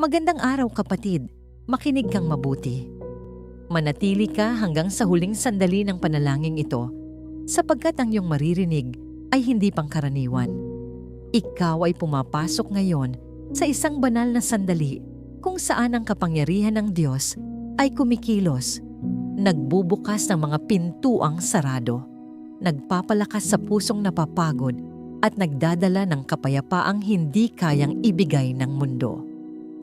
Magandang araw kapatid, makinig kang mabuti. Manatili ka hanggang sa huling sandali ng panalangin ito sapagkat ang iyong maririnig ay hindi pangkaraniwan. Ikaw ay pumapasok ngayon sa isang banal na sandali kung saan ang kapangyarihan ng Diyos ay kumikilos, nagbubukas ng mga pintuang sarado, nagpapalakas sa pusong napapagod at nagdadala ng kapayapaang hindi kayang ibigay ng mundo.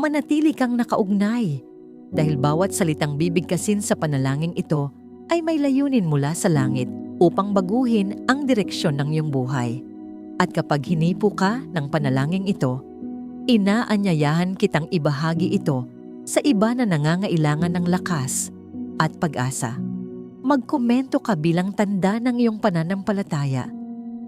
Manatili kang nakaugnay dahil bawat salitang bibigkasin sa panalangin ito ay may layunin mula sa langit upang baguhin ang direksyon ng iyong buhay. At kapag hinipo ka ng panalangin ito, inaanyayahan kitang ibahagi ito sa iba na nangangailangan ng lakas at pag-asa. Magkomento ka bilang tanda ng iyong pananampalataya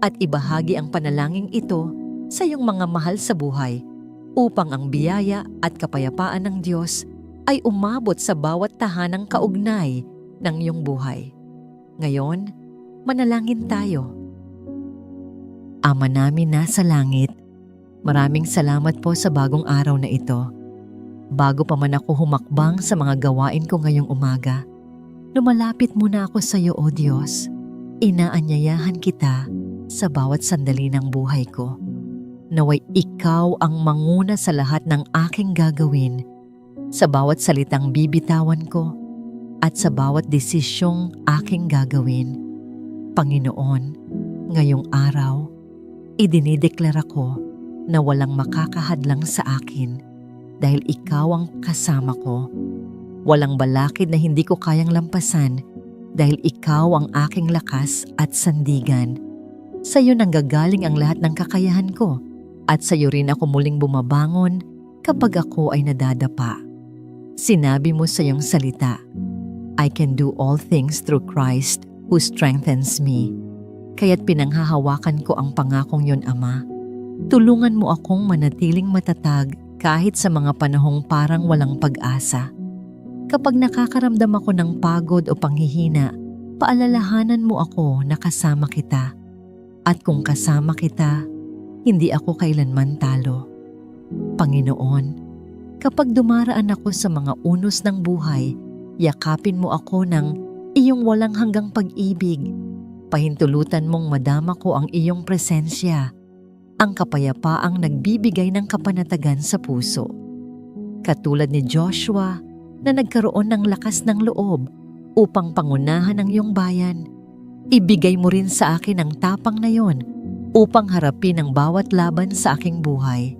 at ibahagi ang panalangin ito sa iyong mga mahal sa buhay upang ang biyaya at kapayapaan ng Diyos ay umabot sa bawat tahanang kaugnay ng iyong buhay. Ngayon, manalangin tayo. Ama namin nasa langit, maraming salamat po sa bagong araw na ito. Bago pa man ako humakbang sa mga gawain ko ngayong umaga, lumalapit muna ako sa iyo, O Diyos. Inaanyayahan kita sa bawat sandali ng buhay ko. Naway ikaw ang manguna sa lahat ng aking gagawin, sa bawat salitang bibitawan ko, at sa bawat desisyong aking gagawin. Panginoon, ngayong araw, idinideklara ko na walang makakahadlang sa akin dahil ikaw ang kasama ko. Walang balakid na hindi ko kayang lampasan dahil ikaw ang aking lakas at sandigan. Sa iyo nanggagaling ang lahat ng kakayahan ko. At sa iyo rin ako muling bumabangon kapag ako ay nadadapa. Sinabi mo sa iyong salita, I can do all things through Christ who strengthens me. Kaya't pinanghahawakan ko ang pangakong yon, Ama. Tulungan mo akong manatiling matatag kahit sa mga panahong parang walang pag-asa. Kapag nakakaramdam ako ng pagod o panghihina, paalalahanan mo ako na kasama kita. At kung kasama kita, hindi ako kailanman talo. Panginoon, kapag dumaraan ako sa mga unos ng buhay, yakapin mo ako ng iyong walang hanggang pag-ibig. Pahintulutan mong madama ko ang iyong presensya, ang kapayapaang nagbibigay ng kapanatagan sa puso. Katulad ni Joshua na nagkaroon ng lakas ng loob upang pangunahan ang iyong bayan, ibigay mo rin sa akin ang tapang na yon upang harapin ang bawat laban sa aking buhay.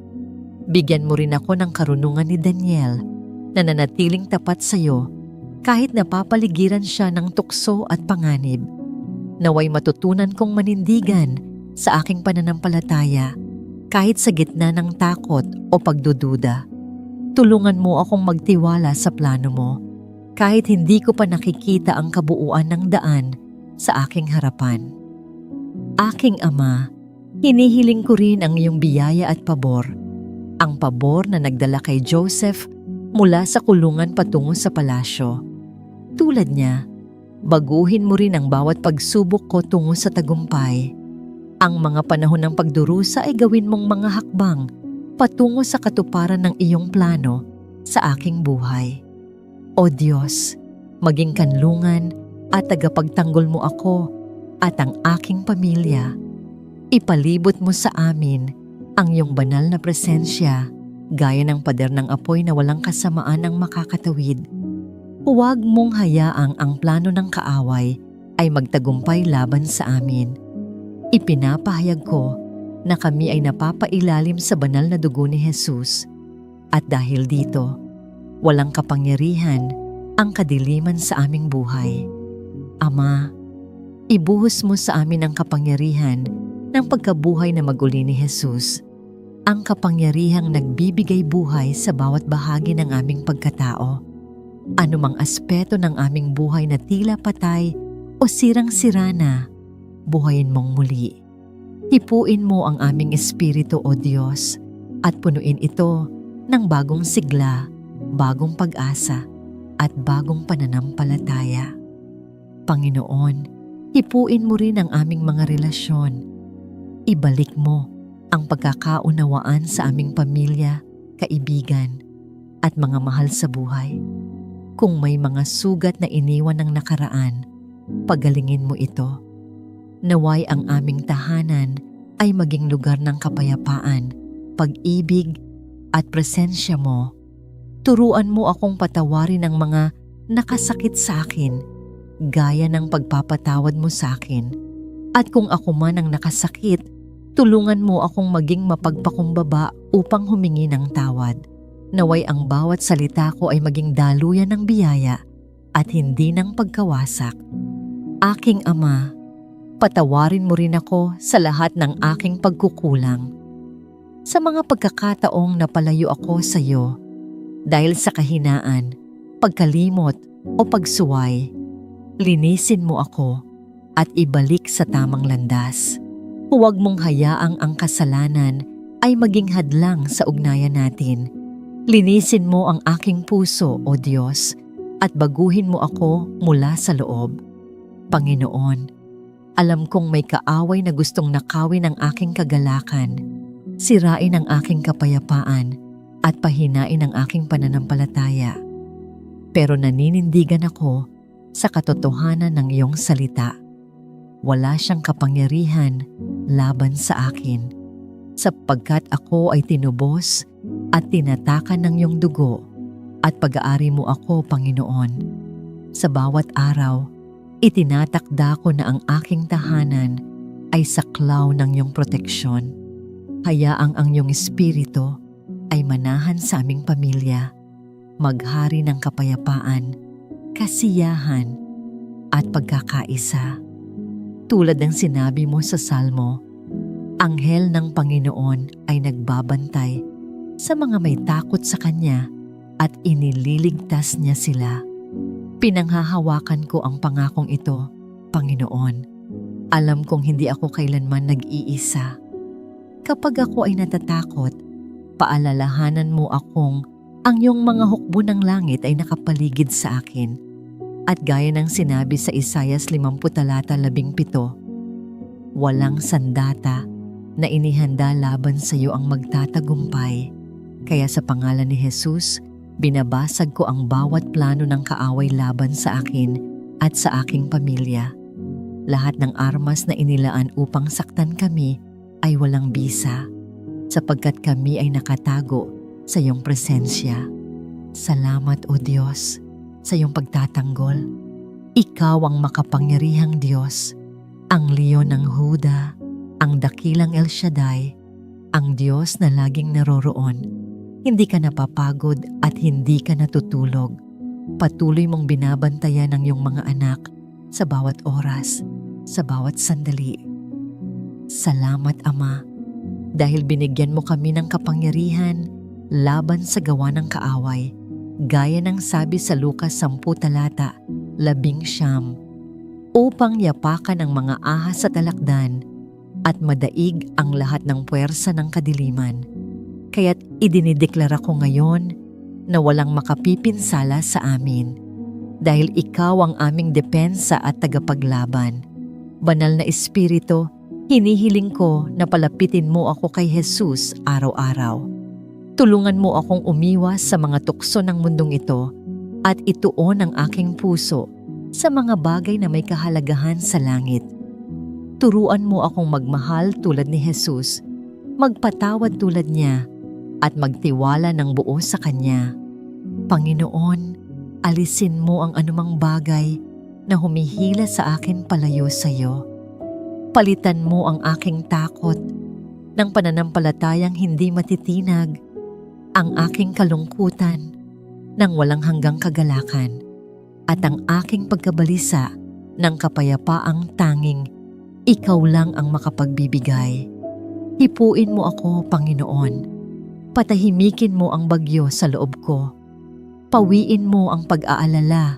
Bigyan mo rin ako ng karunungan ni Daniel na nanatiling tapat sa iyo kahit napapaligiran siya ng tukso at panganib. Naway matutunan kong manindigan sa aking pananampalataya kahit sa gitna ng takot o pagdududa. Tulungan mo akong magtiwala sa plano mo kahit hindi ko pa nakikita ang kabuuan ng daan sa aking harapan. Aking Ama, hinihiling ko rin ang iyong biyaya at pabor. Ang pabor na nagdala kay Joseph mula sa kulungan patungo sa palasyo. Tulad niya, baguhin mo rin ang bawat pagsubok ko tungo sa tagumpay. Ang mga panahon ng pagdurusa ay gawin mong mga hakbang patungo sa katuparan ng iyong plano sa aking buhay. O Diyos, maging kanlungan at tagapagtanggol mo ako at ang aking pamilya. Ipalibot mo sa amin ang iyong banal na presensya gaya ng pader ng apoy na walang kasamaan ang makakatawid. Huwag mong hayaang ang plano ng kaaway ay magtagumpay laban sa amin. Ipinapahayag ko na kami ay napapailalim sa banal na dugo ni Jesus at dahil dito, walang kapangyarihan ang kadiliman sa aming buhay. Ama, ibuhos mo sa amin ang kapangyarihan ng pagkabuhay na maguli ni Jesus, ang kapangyarihang nagbibigay buhay sa bawat bahagi ng aming pagkatao. Anumang aspeto ng aming buhay na tila patay o sirang-sira na, buhayin mong muli. Hipuin mo ang aming espiritu, O Diyos, at punuin ito ng bagong sigla, bagong pag-asa, at bagong pananampalataya. Panginoon, hipuin mo rin ang aming mga relasyon. Ibalik mo ang pagkakaunawaan sa aming pamilya, kaibigan, at mga mahal sa buhay. Kung may mga sugat na iniwan ng nakaraan, pagalingin mo ito. Naway ang aming tahanan ay maging lugar ng kapayapaan, pag-ibig at presensya mo. Turuan mo akong patawarin ang mga nakasakit sa akin, gaya ng pagpapatawad mo sa akin. At kung ako man ang nakasakit, tulungan mo akong maging mapagpakumbaba upang humingi ng tawad. Naway ang bawat salita ko ay maging daluyan ng biyaya at hindi ng pagkawasak. Aking Ama, patawarin mo rin ako sa lahat ng aking pagkukulang. Sa mga pagkakataong napalayo ako sa iyo dahil sa kahinaan, pagkalimot o pagsuway, linisin mo ako at ibalik sa tamang landas. Huwag mong hayaang ang kasalanan ay maging hadlang sa ugnayan natin. Linisin mo ang aking puso, O Diyos, at baguhin mo ako mula sa loob. Panginoon, alam kong may kaaway na gustong nakawin ang aking kagalakan, sirain ang aking kapayapaan, at pahinain ang aking pananampalataya. Pero naninindigan ako sa katotohanan ng iyong salita. Wala siyang kapangyarihan laban sa akin, sapagkat ako ay tinubos at tinatakan ng iyong dugo at pag-aari mo ako, Panginoon. Sa bawat araw, itinatakda ko na ang aking tahanan ay saklaw ng iyong proteksyon. Hayaang ang iyong espiritu ay manahan sa aming pamilya, maghari ng kapayapaan, kasiyahan, at pagkakaisa. Tulad ng sinabi mo sa Salmo, anghel ng Panginoon ay nagbabantay sa mga may takot sa Kanya at inililigtas niya sila. Pinanghahawakan ko ang pangakong ito, Panginoon. Alam kong hindi ako kailanman nag-iisa. Kapag ako ay natatakot, paalalahanan mo akong ang iyong mga hukbo ng langit ay nakapaligid sa akin. At gaya ng sinabi sa Isaias 50:17, walang sandata na inihanda laban sa iyo ang magtatagumpay. Kaya sa pangalan ni Jesus, binabasag ko ang bawat plano ng kaaway laban sa akin at sa aking pamilya. Lahat ng armas na inilaan upang saktan kami ay walang bisa, sapagkat kami ay nakatago sa iyong presensya. Salamat, O Diyos, sa iyong pagtatanggol. Ikaw ang makapangyarihang Diyos, ang Leon ng Huda, ang dakilang El Shaddai, ang Diyos na laging naroroon. Hindi ka napapagod at hindi ka natutulog. Patuloy mong binabantayan ang iyong mga anak sa bawat oras, sa bawat sandali. Salamat, Ama, dahil binigyan mo kami ng kapangyarihan laban sa gawa ng kaaway, gaya ng sabi sa Lucas 10:19, upang yapakan ang mga ahas sa talakdan at madaig ang lahat ng puwersa ng kadiliman. Kaya't idinideklara ko ngayon na walang makapipinsala sa amin, dahil ikaw ang aming depensa at tagapaglaban. Banal na Espiritu, hinihiling ko na palapitin mo ako kay Jesus araw-araw. Tulungan mo akong umiwas sa mga tukso ng mundong ito at ituon ang aking puso sa mga bagay na may kahalagahan sa langit. Turuan mo akong magmahal tulad ni Jesus, magpatawad tulad niya, at magtiwala ng buo sa Kanya. Panginoon, alisin mo ang anumang bagay na humihila sa akin palayo sa iyo. Palitan mo ang aking takot ng pananampalatayang hindi matitinag, ang aking kalungkutan ng walang hanggang kagalakan, at ang aking pagkabalisa ng kapayapaang tanging ikaw lang ang makapagbibigay. Hipuin mo ako, Panginoon. Patahimikin mo ang bagyo sa loob ko. Pawiin mo ang pag-aalala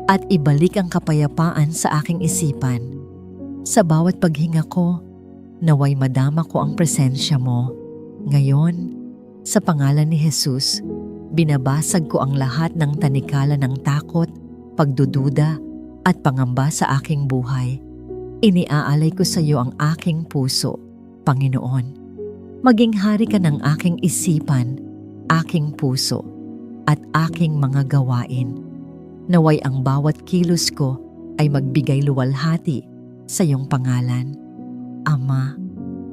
at ibalik ang kapayapaan sa aking isipan. Sa bawat paghinga ko, naway madama ko ang presensya mo. Ngayon, sa pangalan ni Jesus, binabasag ko ang lahat ng tanikala ng takot, pagdududa at pangamba sa aking buhay. Iniaalay ko sa iyo ang aking puso, Panginoon. Maging hari ka ng aking isipan, aking puso, at aking mga gawain. Naway ang bawat kilos ko ay magbigay luwalhati sa iyong pangalan. Ama,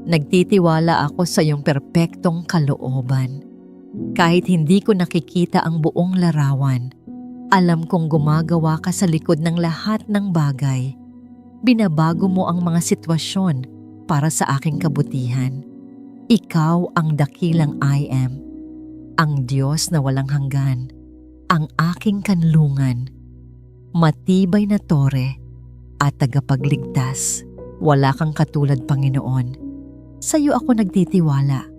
nagtitiwala ako sa iyong perpektong kalooban. Kahit hindi ko nakikita ang buong larawan, alam kong gumagawa ka sa likod ng lahat ng bagay. Binabago mo ang mga sitwasyon para sa aking kabutihan. Ikaw ang dakilang I am, ang Diyos na walang hanggan, ang aking kanlungan, matibay na tore at tagapagligtas. Wala kang katulad, Panginoon. Sa iyo ako nagtitiwala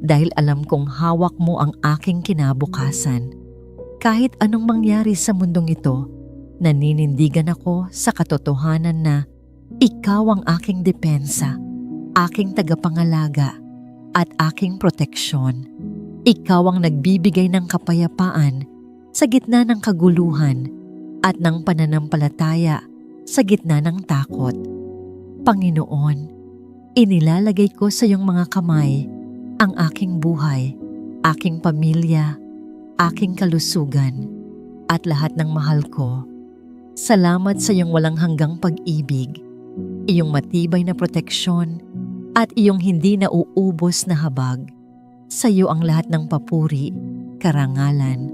dahil alam kong hawak mo ang aking kinabukasan. Kahit anong mangyari sa mundong ito, naninindigan ako sa katotohanan na ikaw ang aking depensa, aking tagapangalaga at aking proteksyon. Ikaw ang nagbibigay ng kapayapaan sa gitna ng kaguluhan at ng pananampalataya sa gitna ng takot. Panginoon, inilalagay ko sa iyong mga kamay ang aking buhay, aking pamilya, aking kalusugan, at lahat ng mahal ko. Salamat sa iyong walang hanggang pag-ibig, iyong matibay na proteksyon, at iyong hindi nauubos na habag. Sa iyo ang lahat ng papuri, karangalan,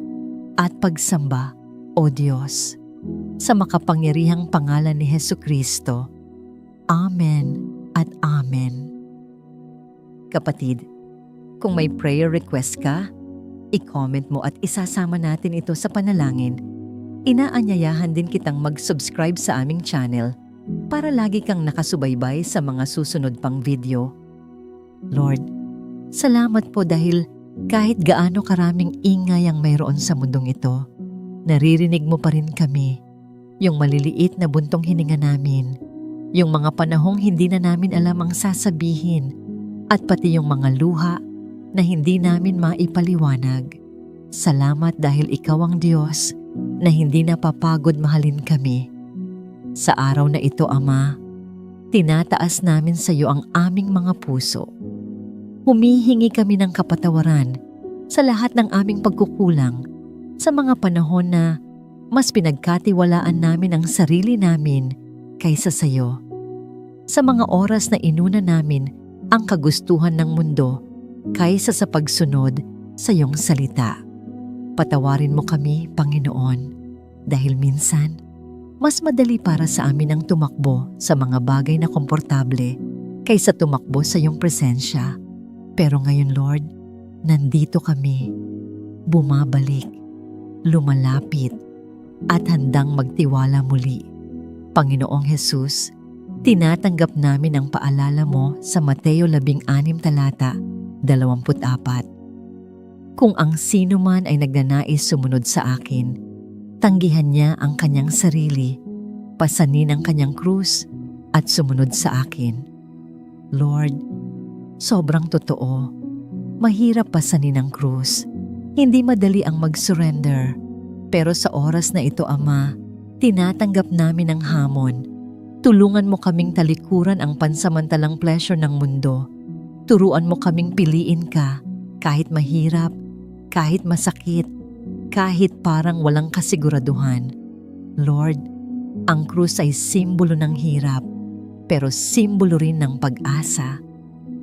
at pagsamba, O Diyos, sa makapangyarihang pangalan ni Hesukristo. Amen at Amen. Kapatid, kung may prayer request ka, i-comment mo at isasama natin ito sa panalangin. Inaanyayahan din kitang mag-subscribe sa aming channel para lagi kang nakasubaybay sa mga susunod pang video. Lord, salamat po dahil kahit gaano karaming ingay ang mayroon sa mundong ito, naririnig mo pa rin kami, yung maliliit na buntong hininga namin, yung mga panahong hindi na namin alam ang sasabihin, at pati yung mga luha na hindi namin maipaliwanag. Salamat dahil ikaw ang Diyos na hindi napapagod mahalin kami. Sa araw na ito, Ama, tinataas namin sa iyo ang aming mga puso. Humihingi kami ng kapatawaran sa lahat ng aming pagkukulang sa mga panahon na mas pinagkatiwalaan namin ang sarili namin kaysa sa iyo. Sa mga oras na inuna namin ang kagustuhan ng mundo kaysa sa pagsunod sa iyong salita. Patawarin mo kami, Panginoon, dahil minsan, mas madali para sa amin ang tumakbo sa mga bagay na komportable kaysa tumakbo sa iyong presensya. Pero ngayon, Lord, nandito kami, bumabalik, lumalapit, at handang magtiwala muli. Panginoong Jesus, tinatanggap namin ang paalala mo sa Mateo 16 talata 24. Kung ang sino man ay nagnanais sumunod sa akin, tanggihan niya ang kanyang sarili, pasanin ang kanyang krus, at sumunod sa akin. Lord, sobrang totoo. Mahirap pasanin ang krus. Hindi madali ang mag-surrender. Pero sa oras na ito, Ama, tinatanggap namin ang hamon. Tulungan mo kaming talikuran ang pansamantalang pleasure ng mundo. Turuan mo kaming piliin ka kahit mahirap, kahit masakit, kahit parang walang kasiguraduhan. Lord, ang krus ay simbolo ng hirap, pero simbolo rin ng pag-asa.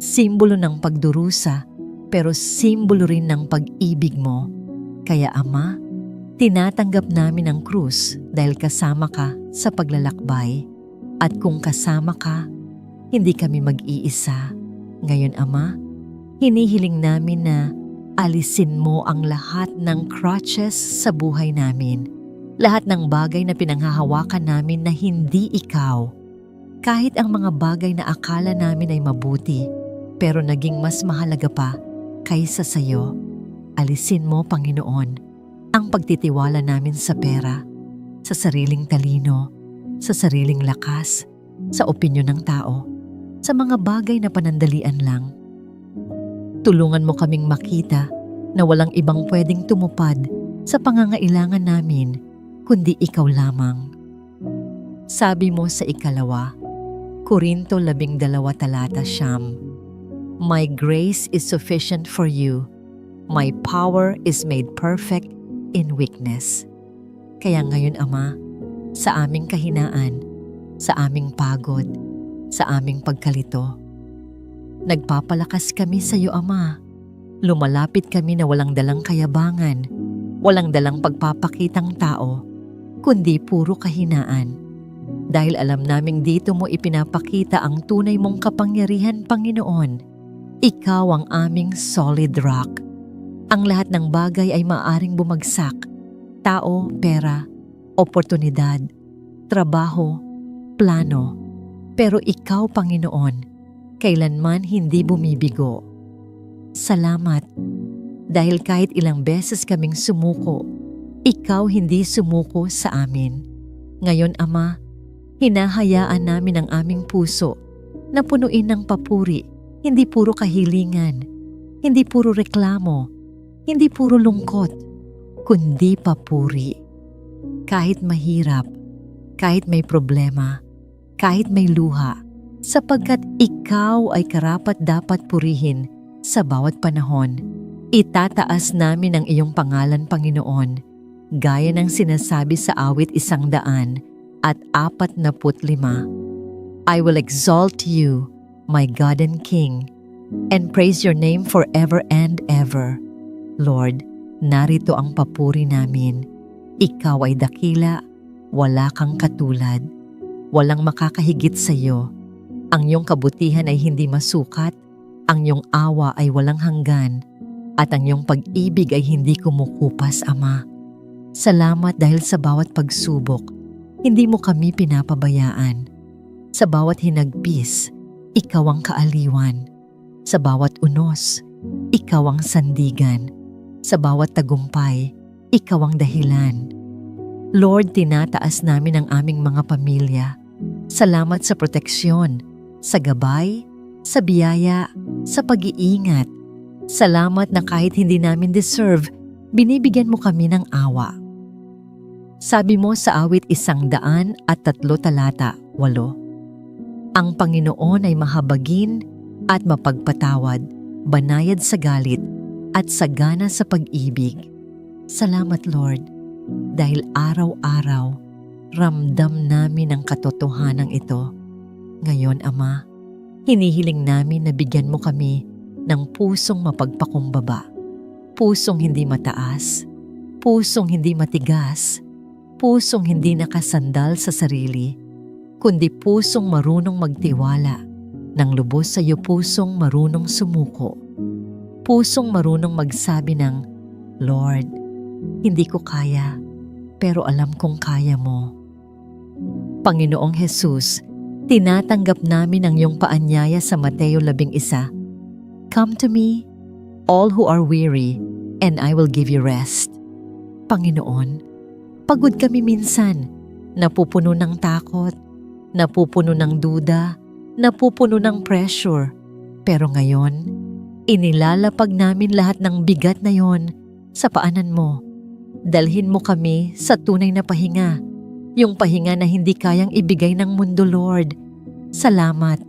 Simbolo ng pagdurusa, pero simbolo rin ng pag-ibig mo. Kaya Ama, tinatanggap namin ang krus dahil kasama ka sa paglalakbay. At kung kasama ka, hindi kami mag-iisa. Ngayon, Ama, hinihiling namin na alisin mo ang lahat ng crutches sa buhay namin. Lahat ng bagay na pinanghahawakan namin na hindi ikaw. Kahit ang mga bagay na akala namin ay mabuti, pero naging mas mahalaga pa kaysa sa iyo. Alisin mo, Panginoon, ang pagtitiwala namin sa pera, sa sariling talino, sa sariling lakas, sa opinyon ng tao, sa mga bagay na panandalian lang. Tulungan mo kaming makita na walang ibang pwedeng tumupad sa pangangailangan namin kundi ikaw lamang. Sabi mo sa 2 Korinto 12 talata 9, My grace is sufficient for you. My power is made perfect in weakness. Kaya ngayon, Ama, sa aming kahinaan, sa aming pagod, sa aming pagkalito, nagpapalakas kami sa iyo, Ama. Lumalapit kami na walang dalang kayabangan, walang dalang pagpapakitang tao, kundi puro kahinaan. Dahil alam naming dito mo ipinapakita ang tunay mong kapangyarihan, Panginoon. Ikaw ang aming solid rock. Ang lahat ng bagay ay maaaring bumagsak. Tao, pera, oportunidad, trabaho, plano. Pero ikaw, Panginoon, kailanman hindi bumibigo. Salamat, dahil kahit ilang beses kaming sumuko, ikaw hindi sumuko sa amin. Ngayon, Ama, hinahayaan namin ang aming puso na punuin ng papuri, hindi puro kahilingan, hindi puro reklamo, hindi puro lungkot, kundi papuri. Kahit mahirap, kahit may problema, kahit may luha, sapagkat ikaw ay karapat-dapat purihin sa bawat panahon. Itataas namin ang iyong pangalan, Panginoon, gaya ng sinasabi sa awit 145. I will exalt you, my God and King, and praise your name forever and ever. Lord, narito ang papuri namin. Ikaw ay dakila, wala kang katulad. Walang makakahigit sa iyo. Ang iyong kabutihan ay hindi masukat, ang iyong awa ay walang hanggan, at ang iyong pag-ibig ay hindi kumukupas, Ama. Salamat dahil sa bawat pagsubok, hindi mo kami pinapabayaan. Sa bawat hinagpis, ikaw ang kaaliwan. Sa bawat unos, ikaw ang sandigan. Sa bawat tagumpay, ikaw ang dahilan. Lord, tinataas namin ang aming mga pamilya. Salamat sa proteksyon, sa gabay, sa biyaya, sa pag-iingat. Salamat na kahit hindi namin deserve, binibigyan mo kami ng awa. Sabi mo sa awit 103 talata 8, ang Panginoon ay mahabagin at mapagpatawad, banayad sa galit at sagana sa pag-ibig. Salamat, Lord, dahil araw-araw ramdam namin ang katotohanan ito. Ngayon, Ama, hinihiling namin na bigyan mo kami ng pusong mapagpakumbaba, pusong hindi mataas, pusong hindi matigas, pusong hindi nakasandal sa sarili, kundi pusong marunong magtiwala, ng lubos sa iyo pusong marunong sumuko, pusong marunong magsabi ng, Lord, hindi ko kaya, pero alam kong kaya mo. Panginoong Jesus, tinatanggap namin ang iyong paanyaya sa Mateo 11. Come to me, all who are weary, and I will give you rest. Panginoon, pagod kami minsan, napupuno ng takot, napupuno ng duda, napupuno ng pressure. Pero ngayon, inilalapag namin lahat ng bigat na yon sa paanan mo. Dalhin mo kami sa tunay na pahinga, yung pahinga na hindi kayang ibigay ng mundo, Lord. Salamat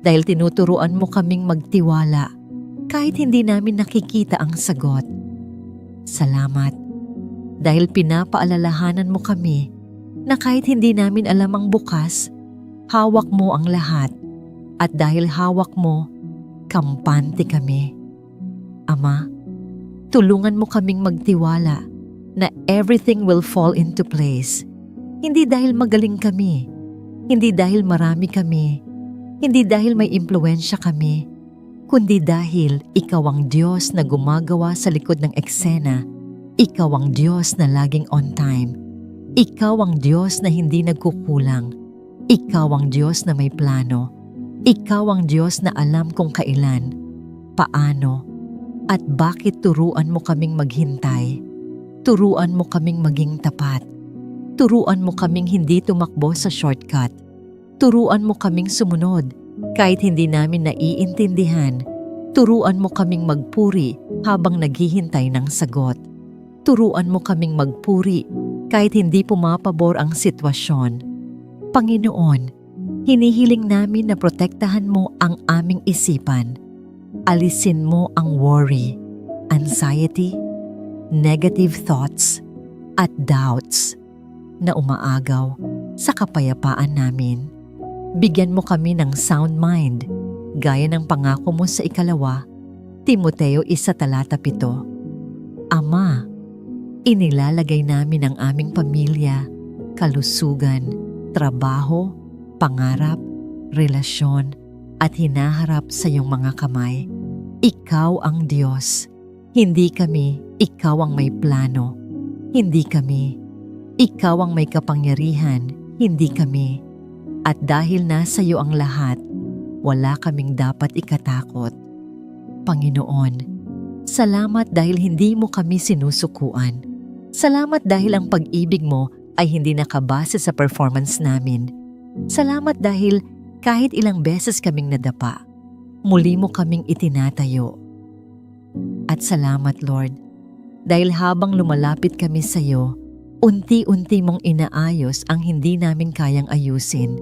dahil tinuturuan mo kaming magtiwala kahit hindi namin nakikita ang sagot. Salamat dahil pinapaalalahanan mo kami na kahit hindi namin alam ang bukas, hawak mo ang lahat, at dahil hawak mo, kampante kami. Ama, tulungan mo kaming magtiwala na everything will fall into place. Hindi dahil magaling kami, hindi dahil marami kami, hindi dahil may impluwensya kami, kundi dahil ikaw ang Diyos na gumagawa sa likod ng eksena. Ikaw ang Diyos na laging on time. Ikaw ang Diyos na hindi nagkukulang. Ikaw ang Diyos na may plano. Ikaw ang Diyos na alam kung kailan, paano, at bakit. Turuan mo kaming maghintay. Turuan mo kaming maging tapat. Turuan mo kaming hindi tumakbo sa shortcut. Turuan mo kaming sumunod kahit hindi namin naiintindihan. Turuan mo kaming magpuri habang naghihintay ng sagot. Turuan mo kaming magpuri kahit hindi pumapabor ang sitwasyon. Panginoon, hinihiling namin na protektahan mo ang aming isipan. Alisin mo ang worry, anxiety, negative thoughts, at doubts na umaagaw sa kapayapaan namin. Bigyan mo kami ng sound mind, gaya ng pangako mo sa 2 Timoteo 1:7. Ama, inilalagay namin ang aming pamilya, kalusugan, trabaho, pangarap, relasyon, at hinaharap sa iyong mga kamay. Ikaw ang Diyos, hindi kami. Ikaw ang may plano, hindi kami. Ikaw ang may kapangyarihan, hindi kami. At dahil nasa iyo ang lahat, wala kaming dapat ikatakot. Panginoon, salamat dahil hindi mo kami sinusukuan. Salamat dahil ang pag-ibig mo ay hindi nakabase sa performance namin. Salamat dahil kahit ilang beses kaming nadapa, muli mo kaming itinatayo. At salamat, Lord, dahil habang lumalapit kami sa iyo, unti-unti mong inaayos ang hindi namin kayang ayusin.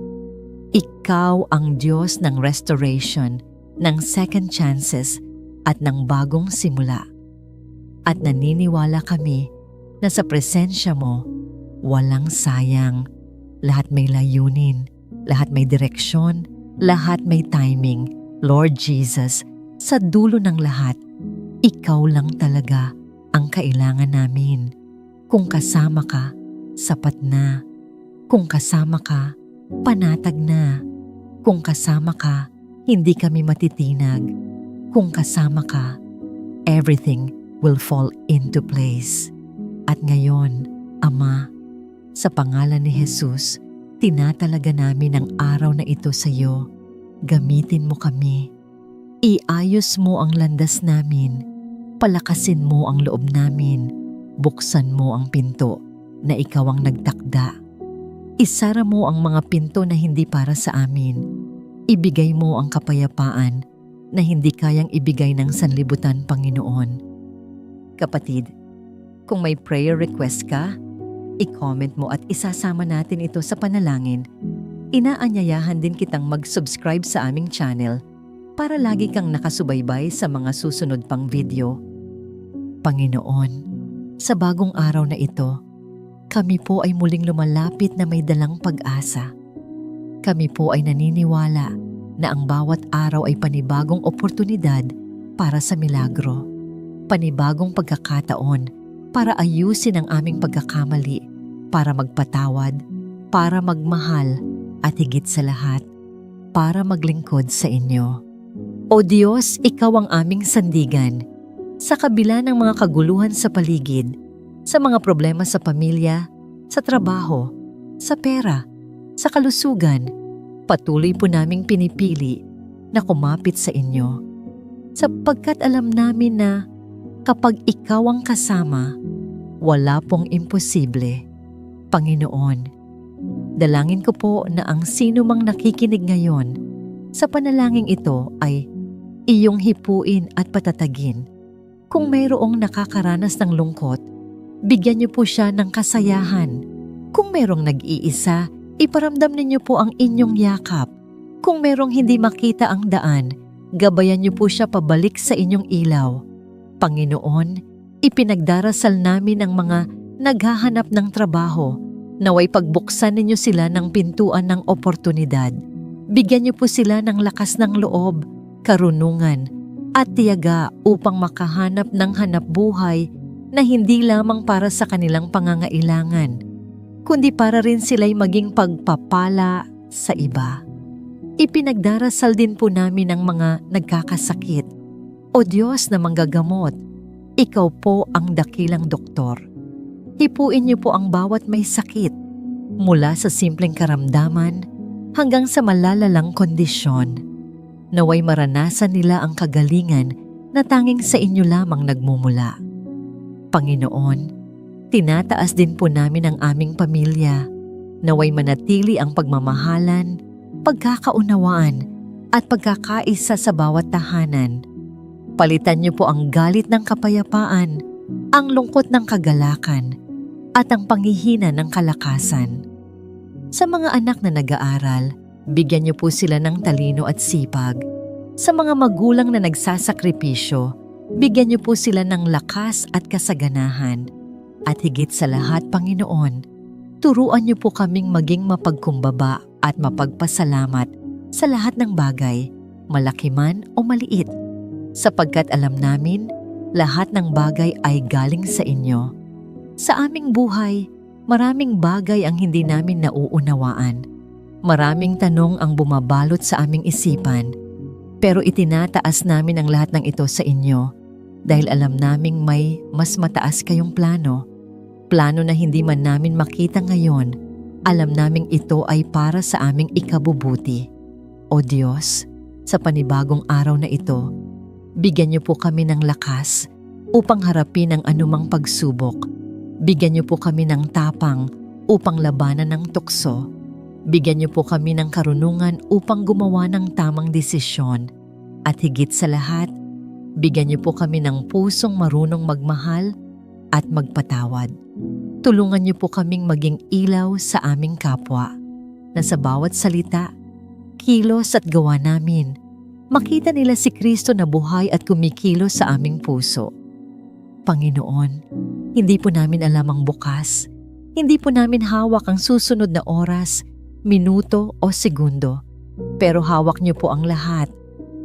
Ikaw ang Diyos ng restoration, ng second chances, at ng bagong simula. At naniniwala kami na sa presensya mo, walang sayang. Lahat may layunin, lahat may direksyon, lahat may timing. Lord Jesus, sa dulo ng lahat, ikaw lang talaga ang kailangan namin. Kung kasama ka, sapat na. Kung kasama ka, panatag na. Kung kasama ka, hindi kami matitinag. Kung kasama ka, everything will fall into place. At ngayon, Ama, sa pangalan ni Jesus, tinatalaga namin ang araw na ito sa iyo. Gamitin mo kami. Iayos mo ang landas namin. Palakasin mo ang loob namin. Buksan mo ang pinto na ikaw ang nagtakda. Isara mo ang mga pinto na hindi para sa amin. Ibigay mo ang kapayapaan na hindi kayang ibigay ng sanlibutan, Panginoon. Kapatid, kung may prayer request ka, i-comment mo at isasama natin ito sa panalangin. Inaanyayahan din kitang mag-subscribe sa aming channel para lagi kang nakasubaybay sa mga susunod pang video. Panginoon, sa bagong araw na ito, kami po ay muling lumalapit na may dalang pag-asa. Kami po ay naniniwala na ang bawat araw ay panibagong oportunidad para sa milagro, panibagong pagkakataon para ayusin ang aming pagkakamali, para magpatawad, para magmahal, at higit sa lahat, para maglingkod sa inyo. O Diyos, ikaw ang aming sandigan. Sa kabila ng mga kaguluhan sa paligid, sa mga problema sa pamilya, sa trabaho, sa pera, sa kalusugan, patuloy po naming pinipili na kumapit sa inyo. Sapagkat alam namin na kapag ikaw ang kasama, wala pong imposible. Panginoon, dalangin ko po na ang sino mang nakikinig ngayon sa panalangin ito ay iyong hipuin at patatagin. Kung mayroong nakakaranas ng lungkot, bigyan niyo po siya ng kasayahan. Kung mayroong nag-iisa, iparamdam ninyo po ang inyong yakap. Kung mayroong hindi makita ang daan, gabayan niyo po siya pabalik sa inyong ilaw. Panginoon, ipinagdarasal namin ang mga naghahanap ng trabaho. Naway pagbuksan ninyo sila ng pintuan ng oportunidad. Bigyan niyo po sila ng lakas ng loob, karunungan, at tiyaga upang makahanap ng hanapbuhay na hindi lamang para sa kanilang pangangailangan, kundi para rin sila'y maging pagpapala sa iba. Ipinagdarasal din po namin ang mga nagkakasakit. O Diyos na manggagamot, ikaw po ang dakilang doktor. Hipuin niyo po ang bawat may sakit, mula sa simpleng karamdaman hanggang sa malalalang kondisyon. Naway maranasan nila ang kagalingan na tanging sa inyo lamang nagmumula. Panginoon, tinataas din po namin ang aming pamilya. Naway manatili ang pagmamahalan, pagkakaunawaan, at pagkakaisa sa bawat tahanan. Palitan niyo po ang galit ng kapayapaan, ang lungkot ng kagalakan, at ang panghihina ng kalakasan. Sa mga anak na nag-aaral, bigyan niyo po sila ng talino at sipag. Sa mga magulang na nagsasakripisyo, bigyan niyo po sila ng lakas at kasaganahan. At higit sa lahat, Panginoon, turuan niyo po kaming maging mapagkumbaba at mapagpasalamat sa lahat ng bagay, malaki man o maliit, sapagkat alam namin lahat ng bagay ay galing sa inyo. Sa aming buhay, maraming bagay ang hindi namin nauunawaan. Maraming tanong ang bumabalot sa aming isipan, pero itinataas namin ang lahat ng ito sa inyo dahil alam naming may mas mataas kayong plano. Plano na hindi man namin makita ngayon, alam naming ito ay para sa aming ikabubuti. O Diyos, sa panibagong araw na ito, bigyan niyo po kami ng lakas upang harapin ang anumang pagsubok. Bigyan niyo po kami ng tapang upang labanan ng tukso. Bigyan niyo po kami ng karunungan upang gumawa ng tamang desisyon. At higit sa lahat, bigyan niyo po kami ng pusong marunong magmahal at magpatawad. Tulungan niyo po kaming maging ilaw sa aming kapwa, na sa bawat salita, kilos at gawa namin, makita nila si Kristo na buhay at kumikilos sa aming puso. Panginoon, hindi po namin alam ang bukas. Hindi po namin hawak ang susunod na oras, minuto o segundo. Pero hawak niyo po ang lahat,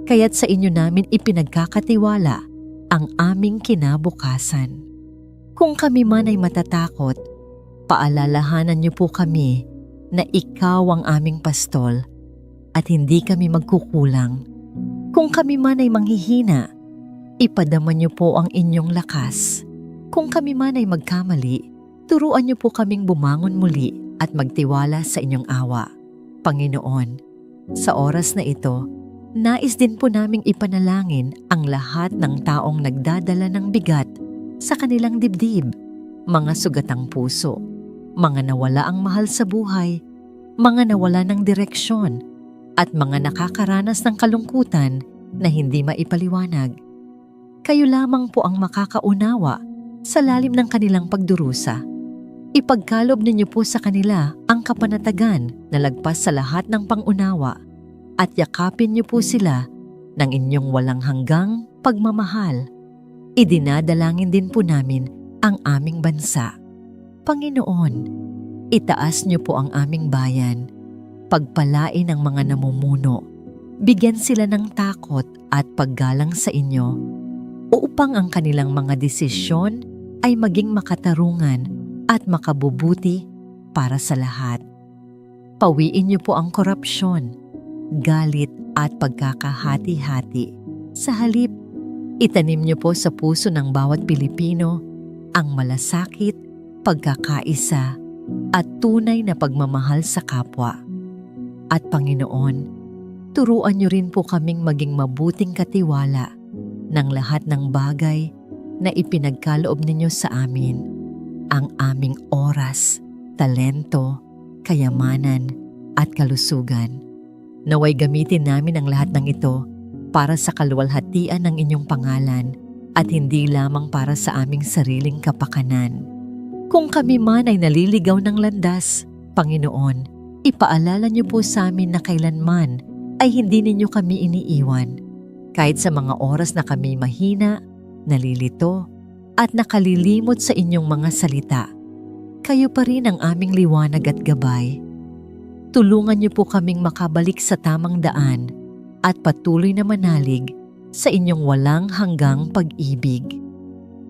kaya't sa inyo namin ipinagkakatiwala ang aming kinabukasan. Kung kami man ay matatakot, paalalahanan niyo po kami na ikaw ang aming pastol at hindi kami magkukulang. Kung kami man ay manghihina, ipadama niyo po ang inyong lakas. Kung kami man ay magkamali, turuan niyo po kaming bumangon muli at magtiwala sa inyong awa. Panginoon, sa oras na ito, nais din po naming ipanalangin ang lahat ng taong nagdadala ng bigat sa kanilang dibdib, mga sugatang puso, mga nawala ang mahal sa buhay, mga nawala ng direksyon, at mga nakakaranas ng kalungkutan na hindi maipaliwanag. Kayo lamang po ang makakaunawa sa lalim ng kanilang pagdurusa. Ipagkalob ninyo po sa kanila ang kapanatagan na lagpas sa lahat ng pangunawa at yakapin niyo po sila ng inyong walang hanggang pagmamahal. Idinadalangin din po namin ang aming bansa. Panginoon, itaas niyo po ang aming bayan. Pagpalain ang mga namumuno. Bigyan sila ng takot at paggalang sa inyo upang ang kanilang mga desisyon ay maging makatarungan at makabubuti para sa lahat. Pawiin niyo po ang korupsyon, galit at pagkakahati-hati. Sa halip, itanim niyo po sa puso ng bawat Pilipino ang malasakit, pagkakaisa at tunay na pagmamahal sa kapwa. At Panginoon, turuan niyo rin po kaming maging mabuting katiwala ng lahat ng bagay na ipinagkaloob ninyo sa amin, ang aming oras, talento, kayamanan at kalusugan. Naway gamitin namin ang lahat ng ito para sa kaluwalhatian ng inyong pangalan at hindi lamang para sa aming sariling kapakanan. Kung kami man ay naliligaw ng landas, Panginoon, ipaalala niyo po sa amin na kailanman ay hindi ninyo kami iniiwan. Kahit sa mga oras na kami mahina, nalilito, at nakalilimot sa inyong mga salita, kayo pa rin ang aming liwanag at gabay. Tulungan niyo po kaming makabalik sa tamang daan at patuloy na manalig sa inyong walang hanggang pag-ibig.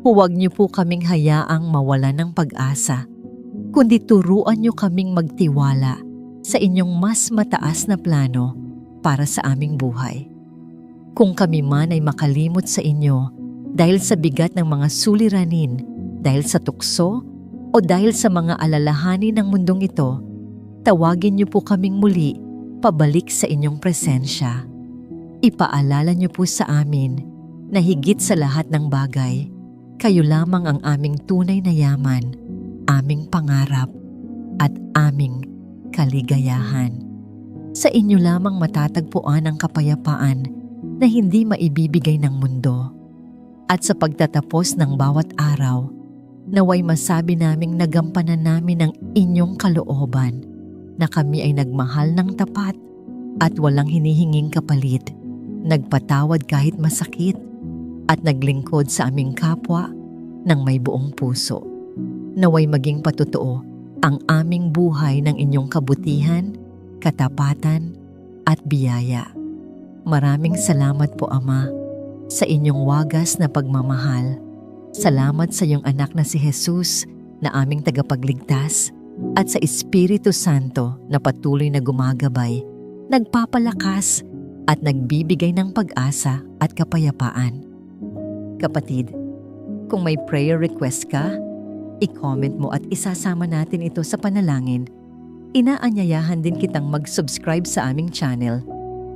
Huwag niyo po kaming hayaang mawala ng pag-asa, kundi turuan niyo kaming magtiwala sa inyong mas mataas na plano para sa aming buhay. Kung kami man ay makalimot sa inyo dahil sa bigat ng mga suliranin, dahil sa tukso o dahil sa mga alalahanin ng mundong ito, tawagin niyo po kaming muli pabalik sa inyong presensya. Ipaalala niyo po sa amin na higit sa lahat ng bagay, kayo lamang ang aming tunay na yaman, aming pangarap at aming kaligayahan. Sa inyo lamang matatagpuan ang kapayapaan na hindi maibibigay ng mundo. At sa pagtatapos ng bawat araw, naway masabi naming nagampanan namin ang inyong kalooban na kami ay nagmahal ng tapat at walang hinihinging kapalit, nagpatawad kahit masakit, at naglingkod sa aming kapwa ng may buong puso. Naway maging patotoo ang aming buhay ng inyong kabutihan, katapatan, at biyaya. Maraming salamat po, Ama, sa inyong wagas na pagmamahal. Salamat sa iyong anak na si Jesus na aming tagapagligtas at sa Espiritu Santo na patuloy na gumagabay, nagpapalakas at nagbibigay ng pag-asa at kapayapaan. Kapatid, kung may prayer request ka, i-comment mo at isasama natin ito sa panalangin. Inaanyayahan din kitang mag-subscribe sa aming channel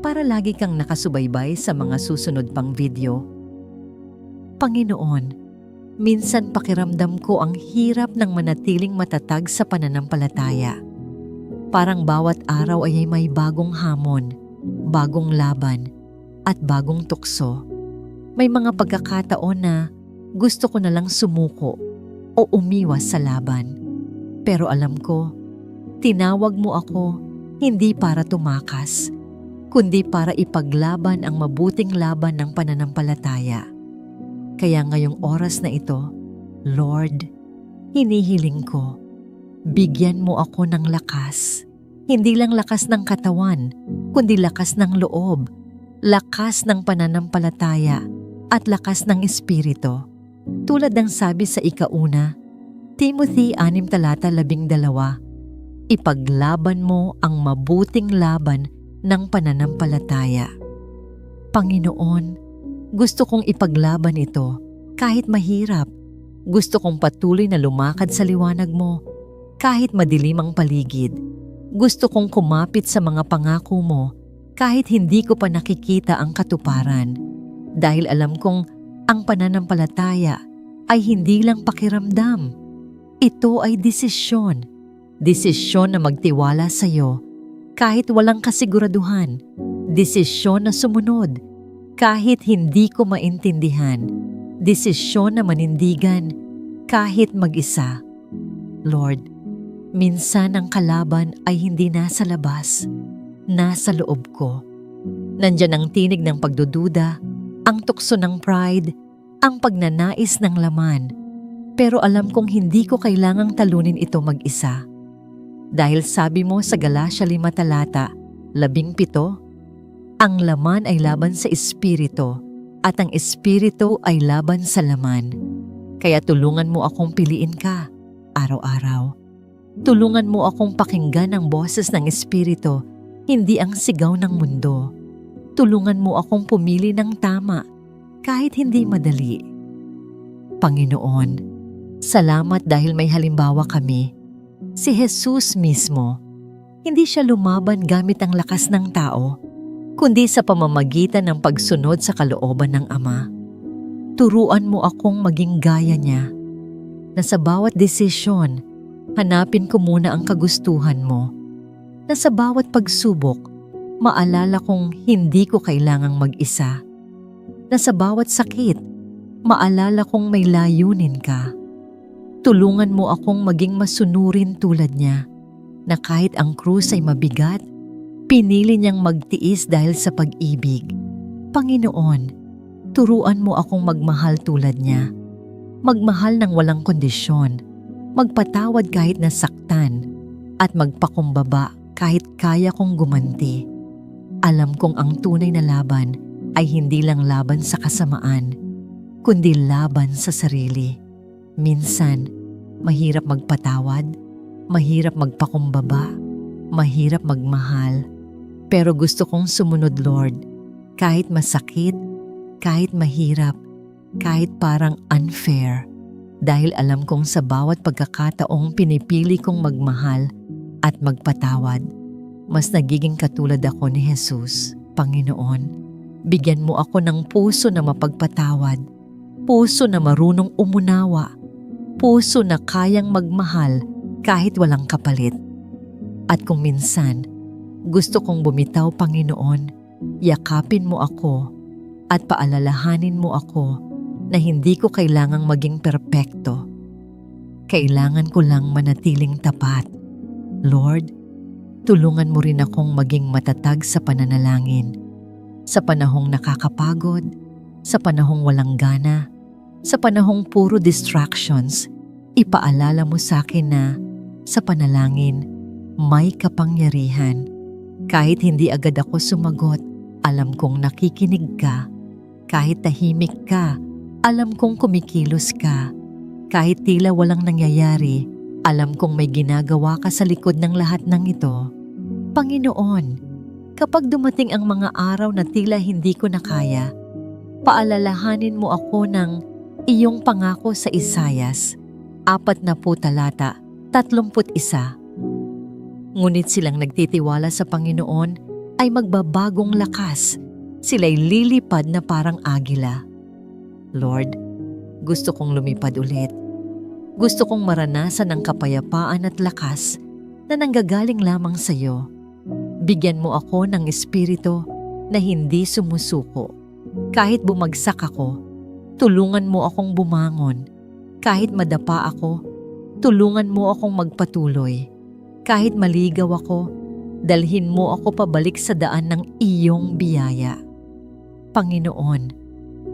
para lagi kang nakasubaybay sa mga susunod pang video. Panginoon, minsan pakiramdam ko ang hirap ng manatiling matatag sa pananampalataya. Parang bawat araw ay may bagong hamon, bagong laban, at bagong tukso. May mga pagkakataon na gusto ko na lang sumuko o umiwas sa laban. Pero alam ko, tinawag mo ako hindi para tumakas, kundi para ipaglaban ang mabuting laban ng pananampalataya. Kaya ngayong oras na ito, Lord, hinihiling ko, bigyan mo ako ng lakas. Hindi lang lakas ng katawan, kundi lakas ng loob, lakas ng pananampalataya, at lakas ng espiritu. Tulad ng sabi sa 1 Timothy 6:12, ipaglaban mo ang mabuting laban ng pananampalataya. Panginoon, gusto kong ipaglaban ito kahit mahirap. Gusto kong patuloy na lumakad sa liwanag mo kahit madilim ang paligid. Gusto kong kumapit sa mga pangako mo kahit hindi ko pa nakikita ang katuparan. Dahil alam kong ang pananampalataya ay hindi lang pakiramdam. Ito ay desisyon. Desisyon na magtiwala sa iyo kahit walang kasiguraduhan. Desisyon na sumunod kahit hindi ko maintindihan. Desisyon na manindigan kahit mag-isa. Lord, minsan ang kalaban ay hindi nasa labas, nasa loob ko. Nandyan ang tinig ng pagdududa, ang tukso ng pride, ang pagnanais ng laman. Pero alam kong hindi ko kailangang talunin ito mag-isa. Dahil sabi mo sa Galatia 5:17, ang laman ay laban sa espiritu at ang espiritu ay laban sa laman. Kaya tulungan mo akong piliin ka araw-araw. Tulungan mo akong pakinggan ang boses ng espiritu, hindi ang sigaw ng mundo. Tulungan mo akong pumili ng tama kahit hindi madali. Panginoon, salamat dahil may halimbawa kami. Si Jesus mismo, hindi siya lumaban gamit ang lakas ng tao, kundi sa pamamagitan ng pagsunod sa kalooban ng Ama. Turuan mo akong maging gaya niya, na sa bawat desisyon, hanapin ko muna ang kagustuhan mo, na sa bawat pagsubok, maalala kong hindi ko kailangang mag-isa, na sa bawat sakit, maalala kong may layunin ka. Tulungan mo akong maging masunurin tulad niya, na kahit ang krus ay mabigat, pinili niyang magtiis dahil sa pag-ibig. Panginoon, turuan mo akong magmahal tulad niya. Magmahal ng walang kondisyon, magpatawad kahit nasaktan, at magpakumbaba kahit kaya kong gumanti. Alam kong ang tunay na laban ay hindi lang laban sa kasamaan, kundi laban sa sarili. Minsan, mahirap magpatawad, mahirap magpakumbaba, mahirap magmahal. Pero gusto kong sumunod, Lord, kahit masakit, kahit mahirap, kahit parang unfair. Dahil alam kong sa bawat pagkakataong pinipili kong magmahal at magpatawad, mas nagiging katulad ako ni Jesus. Panginoon, bigyan mo ako ng puso na mapagpatawad, puso na marunong umunawa, puso na kayang magmahal kahit walang kapalit. At kung minsan, gusto kong bumitaw, Panginoon, yakapin mo ako at paalalahanin mo ako na hindi ko kailangang maging perpekto. Kailangan ko lang manatiling tapat. Lord, tulungan mo rin akong maging matatag sa pananalangin. Sa panahong nakakapagod, sa panahong walang gana, sa panahong puro distractions, Ipaalala mo sa akin na sa panalangin, may kapangyarihan. Kahit hindi agad ako sumagot, alam kong nakikinig ka. Kahit tahimik ka, alam kong kumikilos ka. Kahit tila walang nangyayari, alam kong may ginagawa ka sa likod ng lahat ng ito. Panginoon, kapag dumating ang mga araw na tila hindi ko na kaya, paalalahanin mo ako ng iyong pangako sa Isayas, 40 talata, 31. Ngunit silang nagtitiwala sa Panginoon ay magbabagong lakas. Sila'y lilipad na parang agila. Lord, gusto kong lumipad ulit. Gusto kong maranasan ang kapayapaan at lakas na nanggagaling lamang sa iyo. Bigyan mo ako ng espiritu na hindi sumusuko. Kahit bumagsak ako, tulungan mo akong bumangon. Kahit madapa ako, tulungan mo akong magpatuloy. Kahit maligaw ako, dalhin mo ako pabalik sa daan ng iyong biyaya. Panginoon,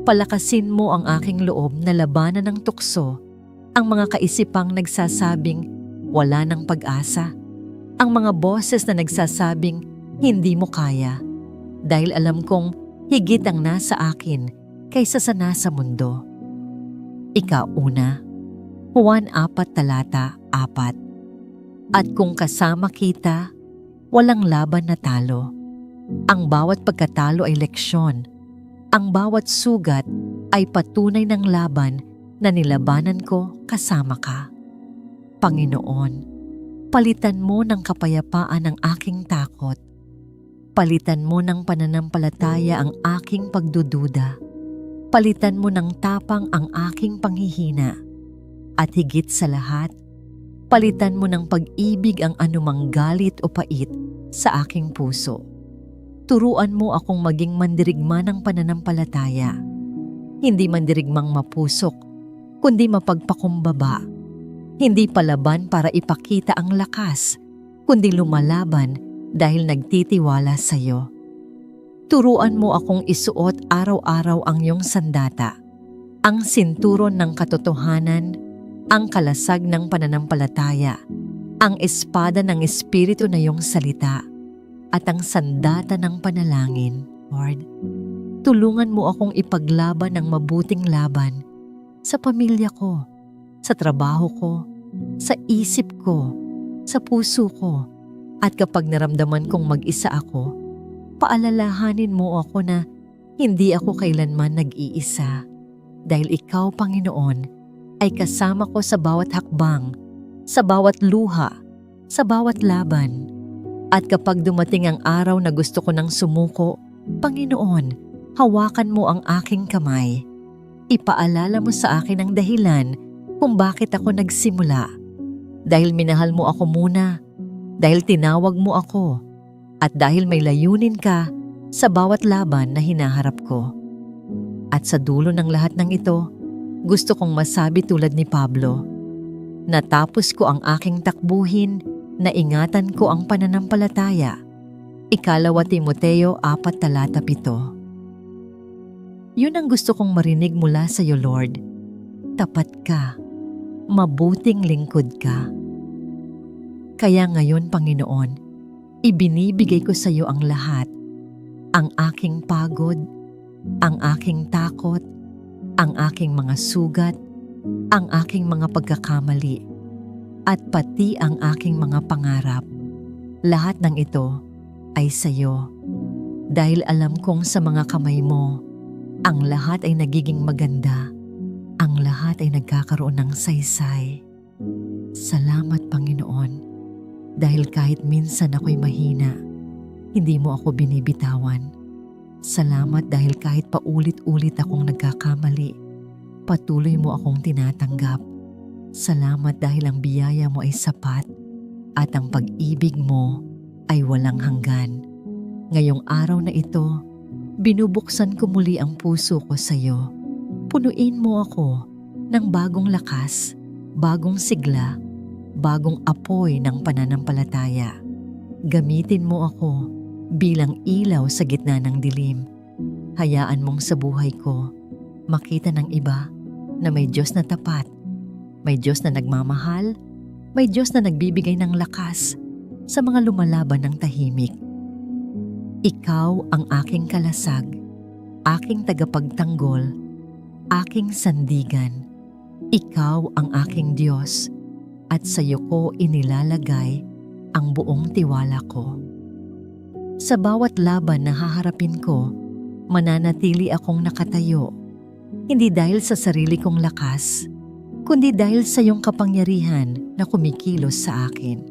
palakasin mo ang aking loob na labanan ng tukso, ang mga kaisipang nagsasabing wala ng pag-asa, ang mga boses na nagsasabing hindi mo kaya, dahil alam kong higit ang nasa akin kaysa sa nasa mundo. Ika-una, Juan 4 talata 4. At kung kasama kita, walang laban na talo. Ang bawat pagkatalo ay leksyon. Ang bawat sugat ay patunay ng laban na nilabanan ko kasama ka. Panginoon, palitan mo ng kapayapaan ang aking takot. Palitan mo ng pananampalataya ang aking pagdududa. Palitan mo ng tapang ang aking panghihina. At higit sa lahat, palitan mo ng pag-ibig ang anumang galit o pait sa aking puso. Turuan mo akong maging mandirigma ng pananampalataya. Hindi mandirigmang mapusok, kundi mapagpakumbaba. Hindi palaban para ipakita ang lakas, kundi lumalaban dahil nagtitiwala sa iyo. Turuan mo akong isuot araw-araw ang iyong sandata, ang sinturon ng katotohanan, ang kalasag ng pananampalataya, ang espada ng Espiritu na iyong salita, at ang sandata ng panalangin. Lord, tulungan mo akong ipaglaban ng mabuting laban sa pamilya ko, sa trabaho ko, sa isip ko, sa puso ko, at kapag naramdaman kong mag-isa ako, paalalahanin mo ako na hindi ako kailanman nag-iisa. Dahil ikaw, Panginoon, ay kasama ko sa bawat hakbang, sa bawat luha, sa bawat laban. At kapag dumating ang araw na gusto ko nang sumuko, Panginoon, hawakan mo ang aking kamay. Ipaalala mo sa akin ang dahilan kung bakit ako nagsimula. Dahil minahal mo ako muna, dahil tinawag mo ako, at dahil may layunin ka sa bawat laban na hinaharap ko. At sa dulo ng lahat ng ito, gusto kong masabi tulad ni Pablo, natapos ko ang aking takbuhin, na ingatan ko ang pananampalataya. Ikalawa Timoteo 4 talata 7. Yun ang gusto kong marinig mula sa iyo, Lord. Tapat ka, mabuting lingkod ka. Kaya ngayon, Panginoon, ibinibigay ko sa iyo ang lahat, ang aking pagod, ang aking takot, ang aking mga sugat, ang aking mga pagkakamali, at pati ang aking mga pangarap. Lahat ng ito ay sa iyo. Dahil alam kong sa mga kamay mo, ang lahat ay nagiging maganda. Ang lahat ay nagkakaroon ng saysay. Salamat, Panginoon. Dahil kahit minsan ako'y mahina, hindi mo ako binibitawan. Salamat dahil kahit paulit-ulit akong nagkakamali, patuloy mo akong tinatanggap. Salamat dahil ang biyaya mo ay sapat at ang pag-ibig mo ay walang hanggan. Ngayong araw na ito, binubuksan ko muli ang puso ko sa iyo. Punuin mo ako ng bagong lakas, bagong sigla, bagong apoy ng pananampalataya. Gamitin mo ako bilang ilaw sa gitna ng dilim. Hayaan mong sa buhay ko makita ng iba na may Diyos na tapat, May Diyos na nagmamahal, may Diyos na nagbibigay ng lakas sa mga lumalaban ng tahimik. Ikaw ang aking kalasag, aking tagapagtanggol, aking sandigan. Ikaw ang aking Diyos at sa iyo ko inilalagay ang buong tiwala ko. Sa bawat laban na haharapin ko, mananatili akong nakatayo, hindi dahil sa sarili kong lakas, kundi dahil sa iyong kapangyarihan na kumikilos sa akin.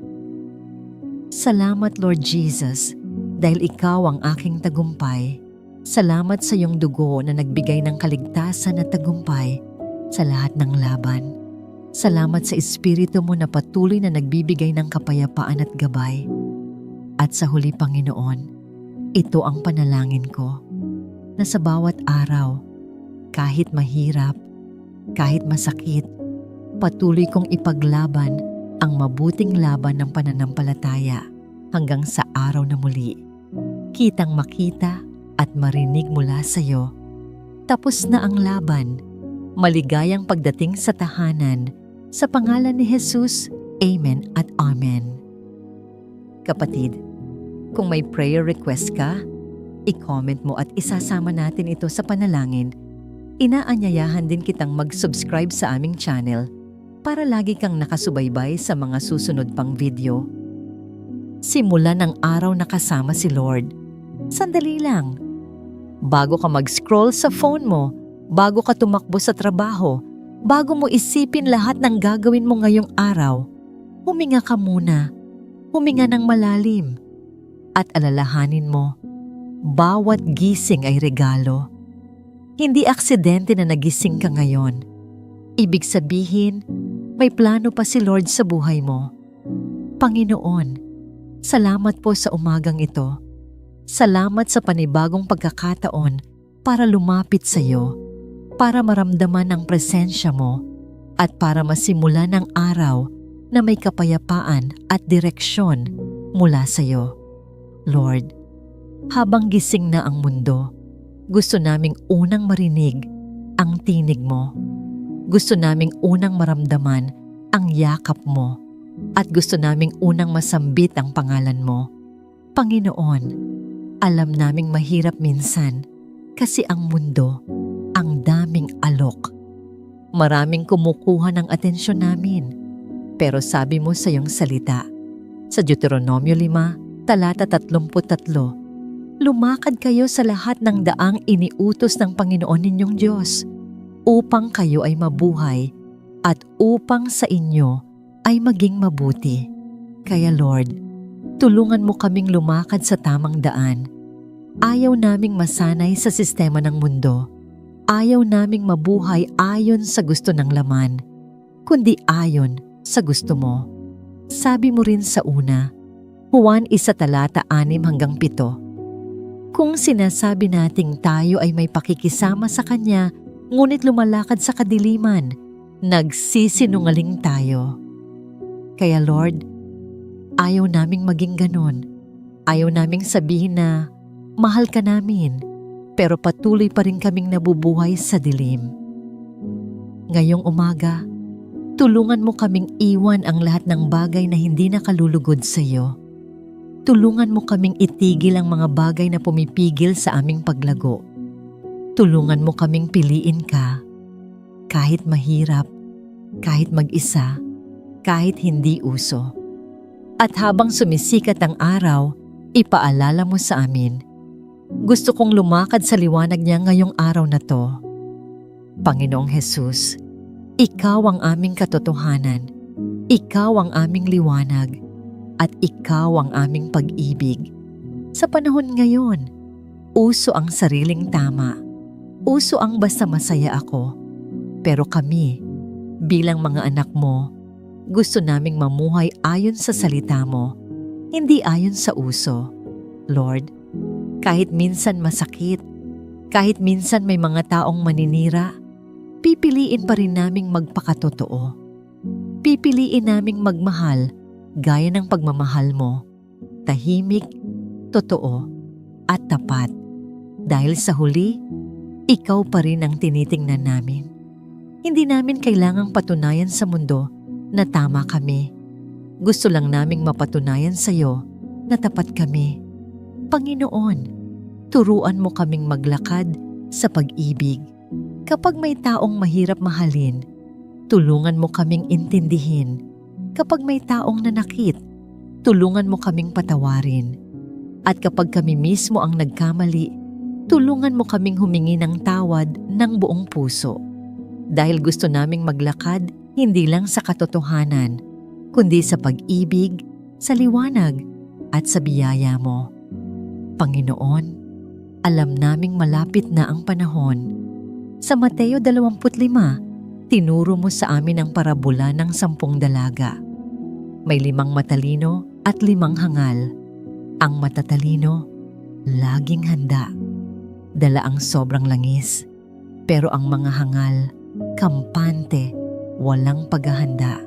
Salamat Lord Jesus, dahil ikaw ang aking tagumpay. Salamat sa iyong dugo na nagbigay ng kaligtasan at tagumpay sa lahat ng laban. Salamat sa Espiritu mo na patuloy na nagbibigay ng kapayapaan at gabay. At sa huli, Panginoon, ito ang panalangin ko, na sa bawat araw, kahit mahirap, kahit masakit, patuloy kong ipaglaban ang mabuting laban ng pananampalataya hanggang sa araw na muli. Kitang makita at marinig mula sa iyo. Tapos na ang laban. Maligayang pagdating sa tahanan. Sa pangalan ni Jesus, Amen at Amen. Kapatid, kung may prayer request ka, i-comment mo at isasama natin ito sa panalangin. Inaanyayahan din kitang mag-subscribe sa aming channel para lagi kang nakasubaybay sa mga susunod pang video. Simula ng araw na kasama si Lord. Sandali lang. Bago ka mag-scroll sa phone mo, bago ka tumakbo sa trabaho, bago mo isipin lahat ng gagawin mo ngayong araw, huminga ka muna. Huminga ng malalim. At alalahanin mo, bawat gising ay regalo. Hindi aksidente na nagising ka ngayon. Ibig sabihin, may plano pa si Lord sa buhay mo. Panginoon, salamat po sa umagang ito. Salamat sa panibagong pagkakataon para lumapit sa iyo, para maramdaman ang presensya mo, at para masimulan ang araw na may kapayapaan at direksyon mula sa iyo. Lord, habang gising na ang mundo, gusto naming unang marinig ang tinig mo. Gusto naming unang maramdaman ang yakap mo at gusto naming unang masambit ang pangalan mo. Panginoon, alam naming mahirap minsan kasi ang mundo, ang daming alok. Maraming kumukuha ng atensyon namin. Pero sabi mo sa iyong salita, sa Deuteronomio 5, talata 33, lumakad kayo sa lahat ng daang iniutos ng Panginoon ninyong Diyos upang kayo ay mabuhay at upang sa inyo ay maging mabuti. Kaya Lord, tulungan mo kaming lumakad sa tamang daan. Ayaw naming masanay sa sistema ng mundo. Ayaw naming mabuhay ayon sa gusto ng laman, kundi ayon sa gusto mo. Sabi mo rin sa una, Juan 1 talata 6-7, kung sinasabi nating tayo ay may pakikisama sa Kanya, ngunit lumalakad sa kadiliman, nagsisinungaling tayo. Kaya Lord, ayaw naming maging ganon. Ayaw naming sabihin na mahal ka namin, pero patuloy pa rin kaming nabubuhay sa dilim. Ngayong umaga, tulungan mo kaming iwan ang lahat ng bagay na hindi nakalulugod sa iyo. Tulungan mo kaming itigil ang mga bagay na pumipigil sa aming paglago. Tulungan mo kaming piliin ka, kahit mahirap, kahit mag-isa, kahit hindi uso. At habang sumisikat ang araw, ipaalala mo sa amin, gusto kong lumakad sa liwanag niya ngayong araw na to. Panginoong Jesus, Ikaw ang aming katotohanan, Ikaw ang aming liwanag, at Ikaw ang aming pag-ibig. Sa panahon ngayon, uso ang sariling tama. Uso ang basta masaya ako. Pero kami, bilang mga anak mo, gusto naming mamuhay ayon sa salita mo, hindi ayon sa uso. Lord, kahit minsan masakit, kahit minsan may mga taong maninira, pipiliin pa rin naming magpakatotoo. Pipiliin naming magmahal gaya ng pagmamahal mo, tahimik, totoo, at tapat. Dahil sa huli, Ikaw pa rin ang tinitingnan namin. Hindi namin kailangang patunayan sa mundo na tama kami. Gusto lang naming mapatunayan sa iyo na tapat kami. Panginoon, turuan mo kaming maglakad sa pag-ibig. Kapag may taong mahirap mahalin, tulungan mo kaming intindihin. Kapag may taong nanakit, tulungan mo kaming patawarin. At kapag kami mismo ang nagkamali, tulungan mo kaming humingi ng tawad ng buong puso. Dahil gusto naming maglakad hindi lang sa katotohanan, kundi sa pag-ibig, sa liwanag, at sa biyaya mo. Panginoon, alam naming malapit na ang panahon. Sa Mateo 25, tinuro mo sa amin ang parabola ng 10 dalaga. May 5 matalino at 5 hangal. Ang matatalino, laging handa. Dala ang sobrang langis. Pero ang mga hangal, kampante, walang paghahanda.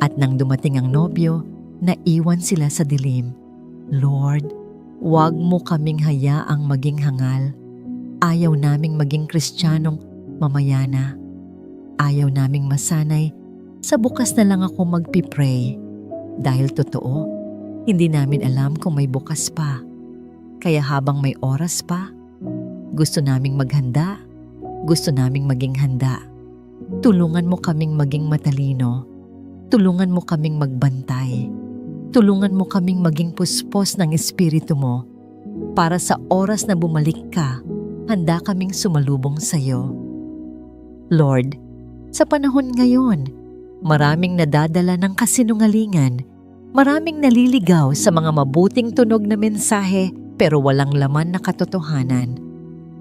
At nang dumating ang nobyo, naiwan sila sa dilim. Lord, huwag mo kaming hayaang maging hangal. Ayaw naming maging Kristiyanong mamayana. Ayaw naming masanay sa bukas na lang ako magpipray. Dahil totoo, hindi namin alam kung may bukas pa. Kaya habang may oras pa, gusto naming maghanda, gusto naming maging handa. Tulungan mo kaming maging matalino. Tulungan mo kaming magbantay. Tulungan mo kaming maging puspos ng Espiritu mo para sa oras na bumalik ka, handa kaming sumalubong sa iyo. Lord, sa panahon ngayon, maraming nadadala ng kasinungalingan, maraming naliligaw sa mga mabuting tunog na mensahe pero walang laman na katotohanan.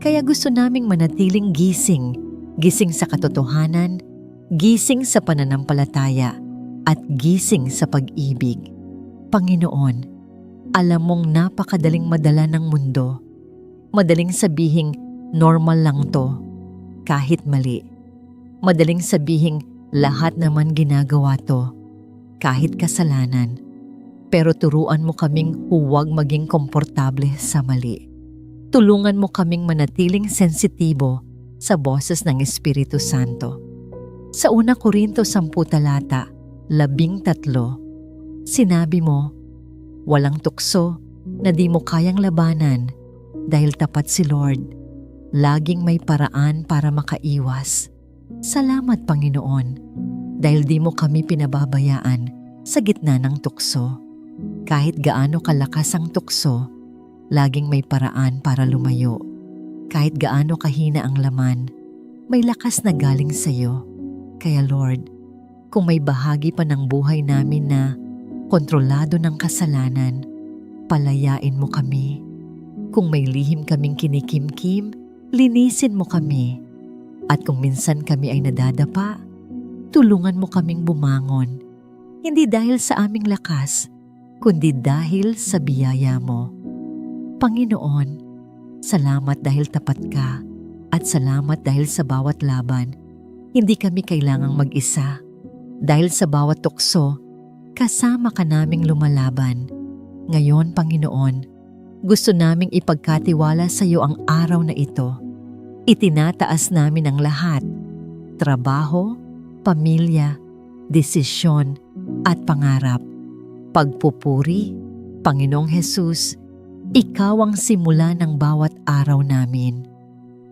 Kaya gusto naming manatiling gising, gising sa katotohanan, gising sa pananampalataya, at gising sa pag-ibig. Panginoon, alam mong napakadaling madala ng mundo. Madaling sabihing normal lang to, kahit mali. Madaling sabihing lahat naman ginagawa to, kahit kasalanan. Pero turuan mo kaming huwag maging komportable sa mali. Tulungan mo kaming manatiling sensitibo sa boses ng Espiritu Santo. Sa 1 Korinto 10 talata 13, sinabi mo, walang tukso na di mo kayang labanan dahil tapat si Lord. Laging may paraan para makaiwas. Salamat Panginoon dahil di mo kami pinababayaan sa gitna ng tukso. Kahit gaano kalakas ang tukso, laging may paraan para lumayo. Kahit gaano kahina ang laman, may lakas na galing sa iyo. Kaya Lord, kung may bahagi pa ng buhay namin na kontrolado ng kasalanan, palayain mo kami. Kung may lihim kaming kinikimkim, linisin mo kami. At kung minsan kami ay nadadapa, tulungan mo kaming bumangon. Hindi dahil sa aming lakas, kundi dahil sa biyaya mo. Panginoon, salamat dahil tapat ka at salamat dahil sa bawat laban, hindi kami kailangang mag-isa. Dahil sa bawat tukso, kasama ka naming lumalaban. Ngayon, Panginoon, gusto naming ipagkatiwala sa iyo ang araw na ito. Itinataas namin ang lahat, trabaho, pamilya, desisyon, at pangarap. Pagpupuri, Panginoong Hesus, Ikaw ang simula ng bawat araw namin.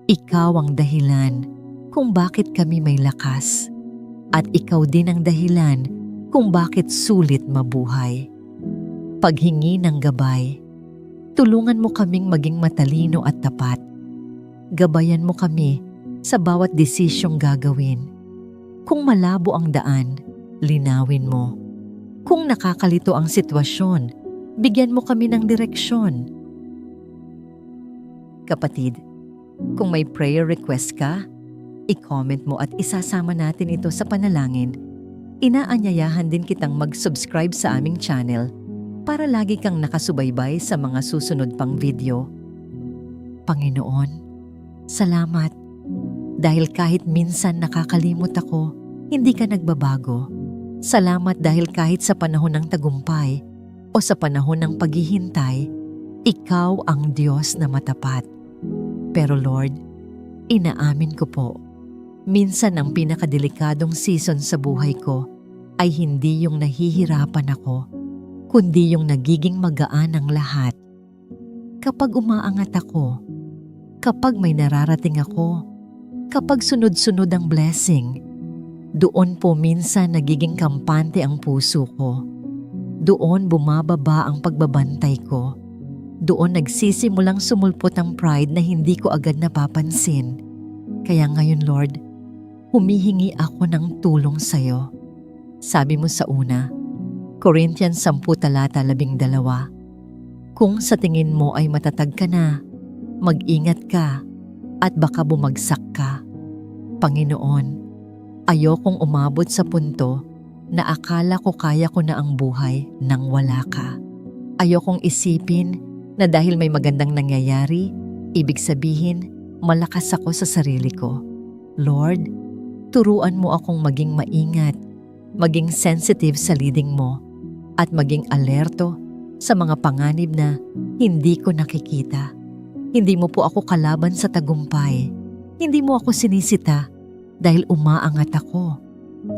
Ikaw ang dahilan kung bakit kami may lakas. At ikaw din ang dahilan kung bakit sulit mabuhay. Paghingi ng gabay, tulungan mo kaming maging matalino at tapat. Gabayan mo kami sa bawat desisyong gagawin. Kung malabo ang daan, linawin mo. Kung nakakalito ang sitwasyon, bigyan mo kami ng direksyon. Kapatid, kung may prayer request ka, i-comment mo at isasama natin ito sa panalangin. Inaanyayahan din kitang mag-subscribe sa aming channel para lagi kang nakasubaybay sa mga susunod pang video. Panginoon, salamat dahil kahit minsan nakakalimot ako, hindi ka nagbabago. Salamat dahil kahit sa panahon ng tagumpay o sa panahon ng paghihintay, ikaw ang Diyos na matapat. Pero Lord, inaamin ko po, Minsan ang pinakadelikadong season sa buhay ko ay hindi yung nahihirapan ako, kundi yung nagiging magaan ang lahat. Kapag umaangat ako, kapag may nararating ako, kapag sunod-sunod ang blessing, doon po minsan nagiging kampante ang puso ko. Doon bumababa ang pagbabantay ko. Doon nagsisimulang sumulpot ang pride na hindi ko agad napapansin. Kaya ngayon, Lord, humihingi ako ng tulong sa'yo. Sabi mo sa una, Corinthians 10:12, kung sa tingin mo ay matatag ka na, mag-ingat ka at baka bumagsak ka. Panginoon, ayokong umabot sa punto na akala ko kaya ko na ang buhay nang wala ka. Ayokong isipin na dahil may magandang nangyayari, ibig sabihin malakas ako sa sarili ko. Lord, turuan mo akong maging maingat, maging sensitive sa leading mo, at maging alerto sa mga panganib na hindi ko nakikita. Hindi mo po ako kalaban sa tagumpay. Hindi mo ako sinisita dahil umaangat ako.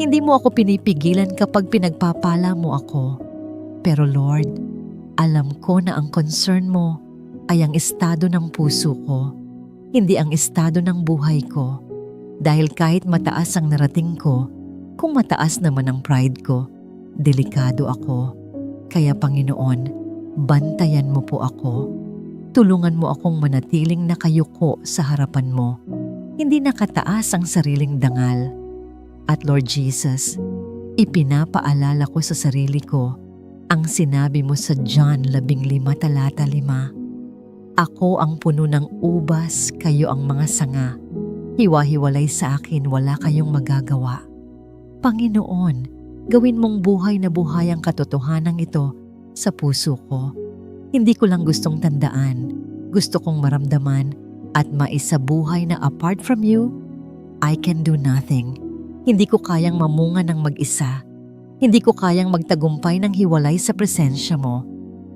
Hindi mo ako pinipigilan kapag pinagpapala mo ako. Pero Lord, alam ko na ang concern mo ay ang estado ng puso ko, hindi ang estado ng buhay ko. Dahil kahit mataas ang narating ko, kung mataas naman ang pride ko, delikado ako. Kaya Panginoon, bantayan mo po ako. Tulungan mo akong manatiling nakayuko sa harapan mo. Hindi nakataas ang sariling dangal. At Lord Jesus, ipinapaalala ko sa sarili ko ang sinabi mo sa John 15:5. Ako ang puno ng ubas, kayo ang mga sanga. Hiwa-hiwalay sa akin, wala kayong magagawa. Panginoon, gawin mong buhay na buhay ang katotohanan ito sa puso ko. Hindi ko lang gustong tandaan, gusto kong maramdaman at maisabuhay na apart from you, I can do nothing. Hindi ko kayang mamunga ng mag-isa. Hindi ko kayang magtagumpay ng hiwalay sa presensya mo.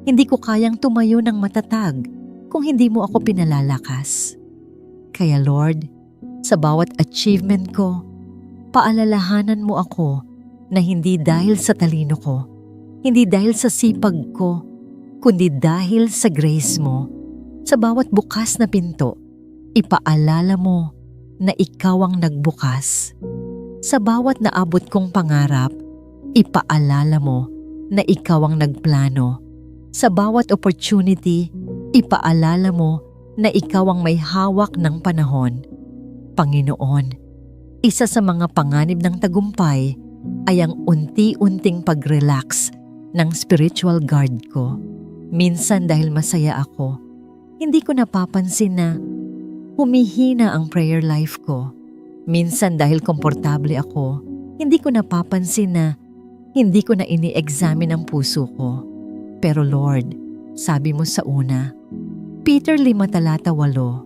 Hindi ko kayang tumayo ng matatag kung hindi mo ako pinalalakas. Kaya Lord, sa bawat achievement ko, paalalahanan mo ako na hindi dahil sa talino ko, hindi dahil sa sipag ko, kundi dahil sa grace mo. Sa bawat bukas na pinto, ipaalala mo na ikaw ang nagbukas. Sa bawat naabot kong pangarap, ipaalala mo na ikaw ang nagplano. Sa bawat opportunity, ipaalala mo na ikaw ang may hawak ng panahon. Panginoon, isa sa mga panganib ng tagumpay ay ang unti-unting pag-relax ng spiritual guard ko. Minsan dahil masaya ako, hindi ko napapansin na humihina ang prayer life ko. Minsan dahil komportable ako, hindi ko napapansin na hindi ko na ini-examine ang puso ko. Pero Lord, sabi mo sa una, Peter 5:8,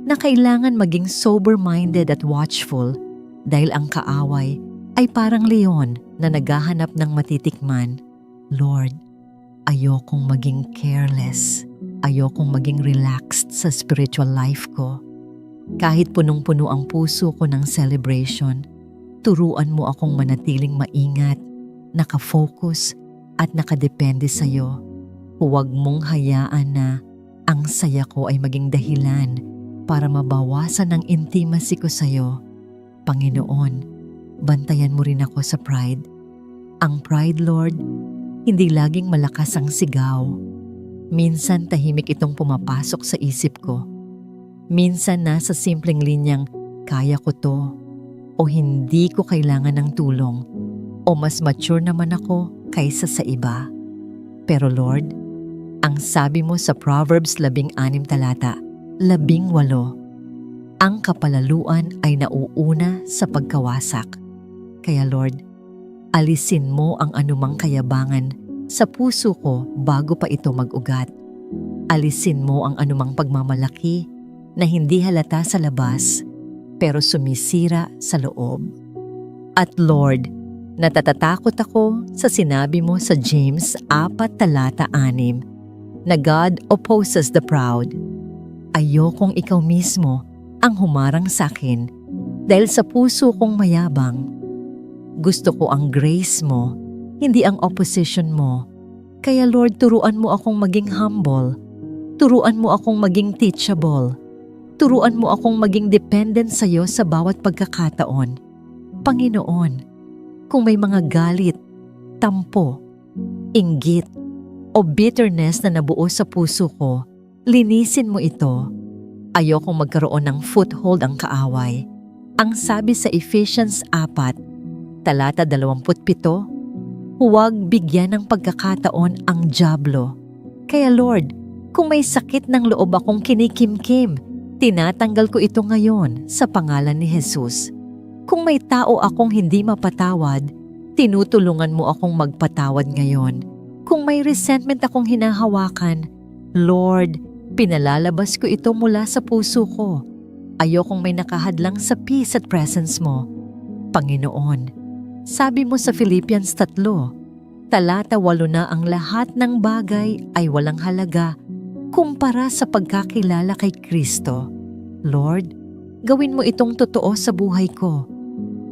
na kailangan maging sober-minded at watchful dahil ang kaaway ay parang leon na naghahanap ng matitikman. Lord, ayokong maging careless. Ayokong maging relaxed sa spiritual life ko. Kahit punong-puno ang puso ko ng celebration, turuan mo akong manatiling maingat, nakafocus at nakadepende sa iyo. Huwag mong hayaan na ang saya ko ay maging dahilan para mabawasan ang intimacy ko sa iyo. Panginoon, bantayan mo rin ako sa pride. Ang pride, Lord, hindi laging malakas ang sigaw. Minsan tahimik itong pumapasok sa isip ko. Minsan nasa simpleng linyang, kaya ko to, o hindi ko kailangan ng tulong, o mas mature naman ako kaysa sa iba. Pero Lord, ang sabi mo sa Proverbs 16:18, ang kapalaluan ay nauuna sa pagkawasak. Kaya Lord, alisin mo ang anumang kayabangan sa puso ko bago pa ito mag-ugat. Alisin mo ang anumang pagmamalaki na hindi halata sa labas pero sumisira sa loob. At Lord, natatatakot ako sa sinabi mo sa James 4:6 na God opposes the proud. Ayokong ikaw mismo ang humarang sa akin Dahil sa puso kong mayabang, gusto ko ang grace mo, hindi ang opposition mo. Kaya Lord, turuan mo akong maging humble. Turuan mo akong maging teachable. Turuan mo akong maging dependent sa iyo sa bawat pagkakataon. Panginoon, kung may mga galit, tampo, inggit, o bitterness na nabuo sa puso ko, linisin mo ito. Ayokong magkaroon ng foothold ang kaaway. Ang sabi sa Ephesians 4, talata 27, huwag bigyan ng pagkakataon ang dyablo. Kaya Lord, kung may sakit ng loob akong kinikimkim, tinatanggal ko ito ngayon sa pangalan ni Jesus. Kung may tao akong hindi mapatawad, tinutulungan mo akong magpatawad ngayon. Kung may resentment akong hinahawakan, Lord, pinalalabas ko ito mula sa puso ko. Ayokong may nakahadlang sa peace at presence mo. Panginoon, sabi mo sa Philippians 3, talata 8 na ang lahat ng bagay ay walang halaga kumpara sa pagkakilala kay Kristo. Lord, gawin mo itong totoo sa buhay ko.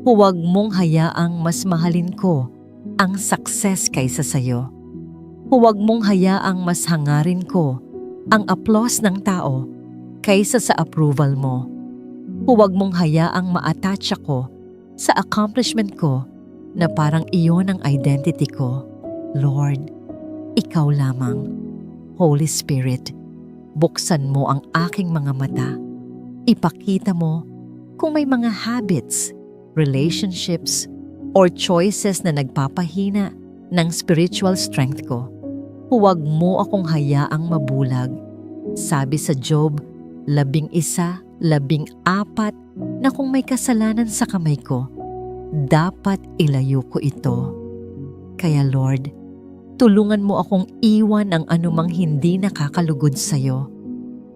Huwag mong hayaang mas mahalin ko ang success kaysa sayo. Huwag mong hayaang mas hangarin ko ang applause ng tao kaysa sa approval mo. Huwag mong hayaang ma-attach ako sa accomplishment ko na parang iyon ang identity ko. Lord, ikaw lamang. Holy Spirit, buksan mo ang aking mga mata. Ipakita mo kung may mga habits, relationships, or choices na nagpapahina ng spiritual strength ko. Huwag mo akong hayaang mabulag. Sabi sa Job 11:14 na kung may kasalanan sa kamay ko, dapat ilayo ko ito. Kaya Lord, tulungan mo akong iwan ang anumang hindi nakakalugod sa iyo.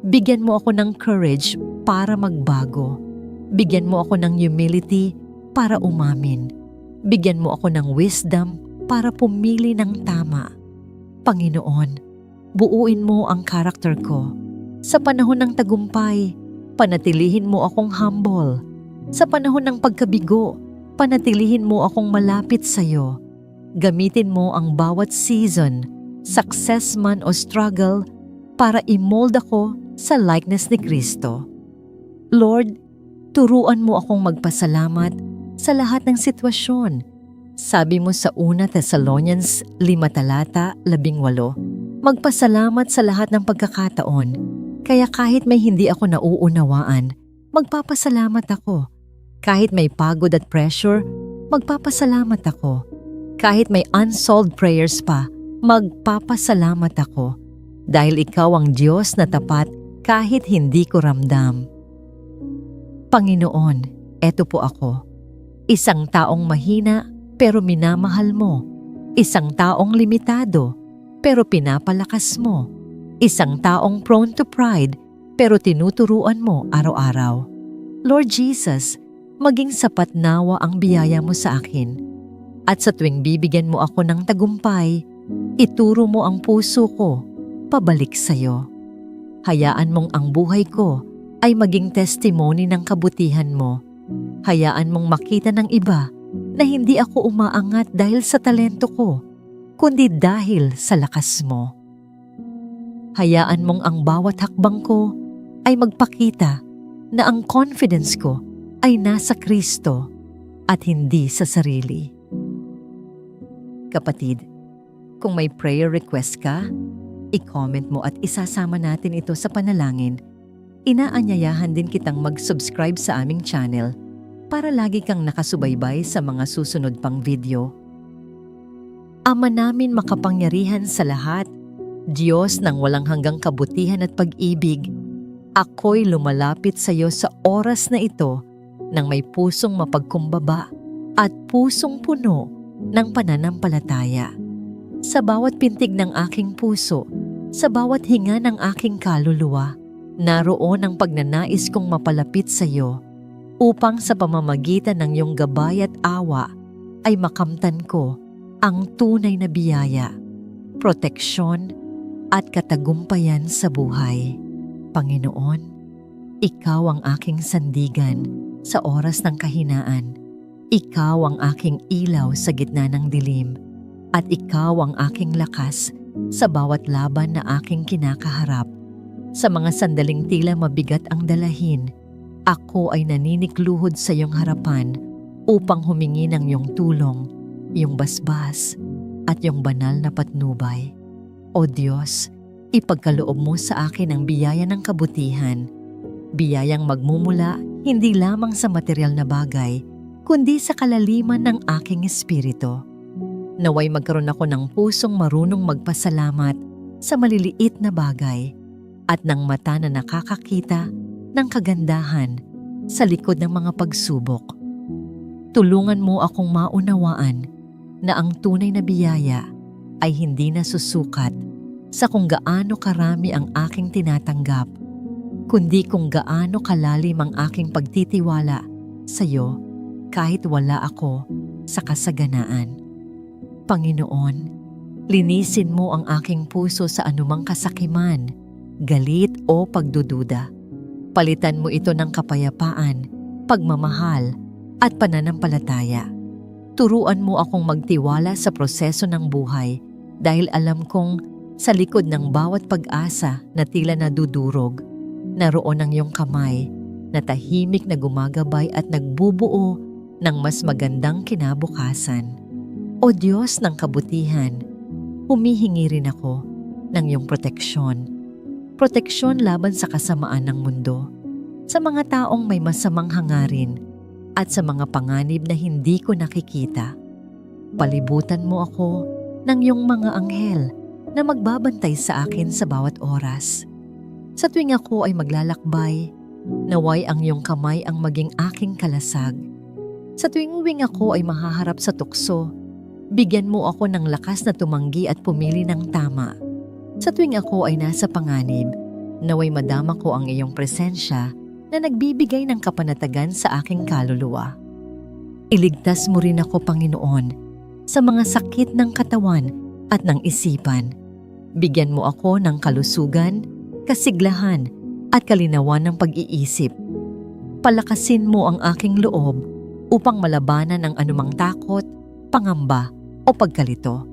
Bigyan mo ako ng courage para magbago. Bigyan mo ako ng humility para umamin. Bigyan mo ako ng wisdom para pumili ng tama. Panginoon, buuin mo ang karakter ko. Sa panahon ng tagumpay, panatilihin mo akong humble. Sa panahon ng pagkabigo, panatilihin mo akong malapit sa iyo. Gamitin mo ang bawat season, success man o struggle, para i-mold ako sa likeness ni Kristo. Lord, turuan mo akong magpasalamat sa lahat ng sitwasyon. Sabi mo sa 1 Thessalonians 5:18, magpasalamat sa lahat ng pagkakataon. Kaya kahit may hindi ako nauunawaan, magpapasalamat ako. Kahit may pagod at pressure, magpapasalamat ako. Kahit may unsolved prayers pa, magpapasalamat ako. Dahil ikaw ang Diyos na tapat kahit hindi ko ramdam. Panginoon, eto po ako. Isang taong mahina pero minamahal mo. Isang taong limitado pero pinapalakas mo. Isang taong prone to pride pero tinuturuan mo araw-araw. Lord Jesus, maging sapat nawa ang biyaya mo sa akin. At sa tuwing bibigyan mo ako ng tagumpay, ituro mo ang puso ko pabalik sa iyo. Hayaan mong ang buhay ko ay maging testimony ng kabutihan mo. Hayaan mong makita ng iba na hindi ako umaangat dahil sa talento ko, kundi dahil sa lakas mo. Hayaan mong ang bawat hakbang ko ay magpakita na ang confidence ko ay nasa Kristo at hindi sa sarili. Kapatid, kung may prayer request ka, i-comment mo at isasama natin ito sa panalangin. Inaanyayahan din kitang mag-subscribe sa aming channel para lagi kang nakasubaybay sa mga susunod pang video. Ama namin makapangyarihan sa lahat, Diyos ng walang hanggang kabutihan at pag-ibig, ako'y lumalapit sa iyo sa oras na ito nang may pusong mapagkumbaba at pusong puno ng pananampalataya. Sa bawat pintig ng aking puso, sa bawat hinga ng aking kaluluwa, naroon ang pagnanais kong mapalapit sa iyo upang sa pamamagitan ng iyong gabay at awa ay makamtan ko ang tunay na biyaya, proteksyon at katagumpayan sa buhay. Panginoon, Ikaw ang aking sandigan sa oras ng kahinaan. Ikaw ang aking ilaw sa gitna ng dilim, at ikaw ang aking lakas sa bawat laban na aking kinakaharap. Sa mga sandaling tila mabigat ang dalahin, ako ay naninikluhod sa iyong harapan upang humingi ng iyong tulong, iyong basbas, at iyong banal na patnubay. O Diyos, ipagkaloob mo sa akin ang biyaya ng kabutihan, biyayang magmumula hindi lamang sa material na bagay, kundi sa kalaliman ng aking espiritu. Naway magkaroon ako ng pusong marunong magpasalamat sa maliliit na bagay at ng mata na nakakakita ng kagandahan sa likod ng mga pagsubok. Tulungan mo akong maunawaan na ang tunay na biyaya ay hindi nasusukat sa kung gaano karami ang aking tinatanggap, kundi kung gaano kalalim ang aking pagtitiwala sa iyo kahit wala ako sa kasaganaan. Panginoon, linisin mo ang aking puso sa anumang kasakiman, galit o pagdududa. Palitan mo ito ng kapayapaan, pagmamahal at pananampalataya. Turuan mo akong magtiwala sa proseso ng buhay dahil alam kong sa likod ng bawat pag-asa na tila nadudurog, naroon ang iyong kamay na tahimik na gumagabay at nagbubuo ng mas magandang kinabukasan. O Diyos ng kabutihan, humihingi rin ako ng iyong proteksyon. Proteksyon laban sa kasamaan ng mundo, sa mga taong may masamang hangarin at sa mga panganib na hindi ko nakikita. Palibutan mo ako ng iyong mga anghel na magbabantay sa akin sa bawat oras. Sa tuwing ako ay maglalakbay, naway ang iyong kamay ang maging aking kalasag. Sa tuwing ako ay mahaharap sa tukso, bigyan mo ako ng lakas na tumanggi at pumili ng tama. Sa tuwing ako ay nasa panganib, naway madama ko ang iyong presensya na nagbibigay ng kapanatagan sa aking kaluluwa. Iligtas mo rin ako, Panginoon, sa mga sakit ng katawan at ng isipan. Bigyan mo ako ng kalusugan, kasiglahan at kalinawan ng pag-iisip. Palakasin mo ang aking loob upang malabanan ang anumang takot, pangamba o pagkalito.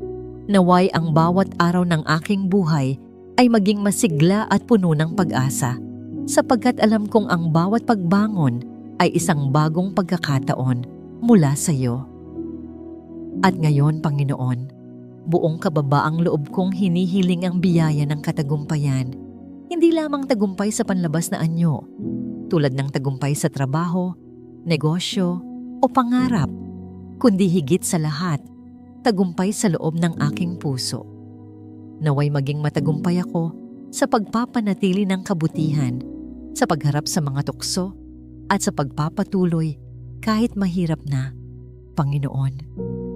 Naway ang bawat araw ng aking buhay ay maging masigla at puno ng pag-asa, sapagkat alam kong ang bawat pagbangon ay isang bagong pagkakataon mula sa iyo. At ngayon, Panginoon, buong kababaang loob kong hinihiling ang biyaya ng katagumpayan, hindi lamang tagumpay sa panlabas na anyo, tulad ng tagumpay sa trabaho, negosyo o pangarap, kundi higit sa lahat, tagumpay sa loob ng aking puso. Naway maging matagumpay ako sa pagpapanatili ng kabutihan, sa pagharap sa mga tukso, at sa pagpapatuloy kahit mahirap na. Panginoon,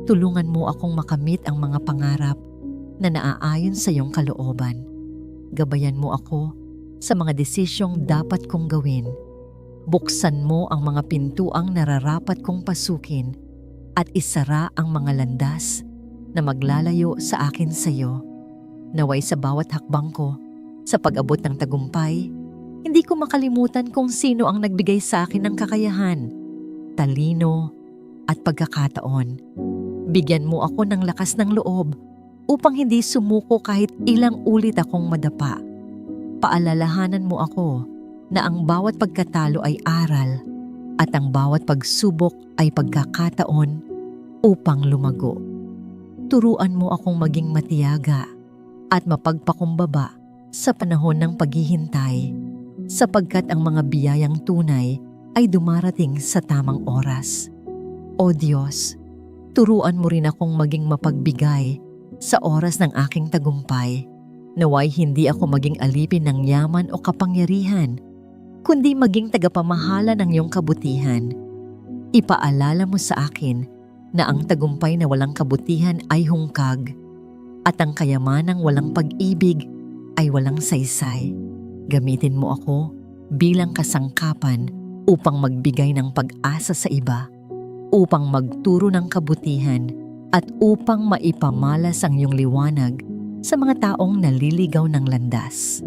tulungan mo akong makamit ang mga pangarap na naaayon sa iyong kalooban. Gabayan mo ako sa mga desisyong dapat kong gawin. Buksan mo ang mga pintuang nararapat kong pasukin at isara ang mga landas na maglalayo sa akin sa iyo. Naway sa bawat hakbang ko, sa pag-abot ng tagumpay, hindi ko makalimutan kung sino ang nagbigay sa akin ng kakayahan, talino at pagkakataon. Bigyan mo ako ng lakas ng loob upang hindi sumuko kahit ilang ulit akong madapa. Paalalahanan mo ako na ang bawat pagkatalo ay aral at ang bawat pagsubok ay pagkakataon upang lumago. Turuan mo akong maging matiyaga at mapagpakumbaba sa panahon ng paghihintay, sapagkat ang mga biyayang tunay ay dumarating sa tamang oras. O Diyos, turuan mo rin akong maging mapagbigay sa oras ng aking tagumpay. Naway hindi ako maging alipin ng yaman o kapangyarihan, kundi maging tagapamahala ng iyong kabutihan. Ipaalala mo sa akin na ang tagumpay na walang kabutihan ay hungkag, at ang kayamanang walang pag-ibig ay walang saysay. Gamitin mo ako bilang kasangkapan upang magbigay ng pag-asa sa iba, upang magturo ng kabutihan at upang maipamalas ang iyong liwanag sa mga taong naliligaw ng landas.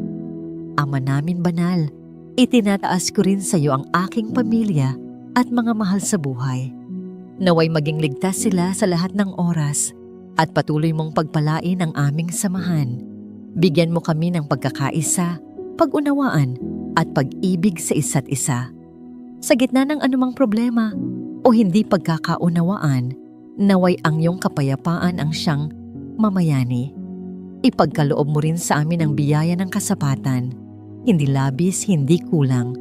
Ama namin banal, itinataas ko rin sa iyo ang aking pamilya at mga mahal sa buhay. Naway maging ligtas sila sa lahat ng oras at patuloy mong pagpalain ang aming samahan. Bigyan mo kami ng pagkakaisa, pag-unawaan at pag-ibig sa isa't isa. Sa gitna ng anumang problema o hindi pagkakaunawaan, naway ang iyong kapayapaan ang siyang mamayani. Ipagkaloob mo rin sa amin ang biyaya ng kasapatan, hindi labis, hindi kulang,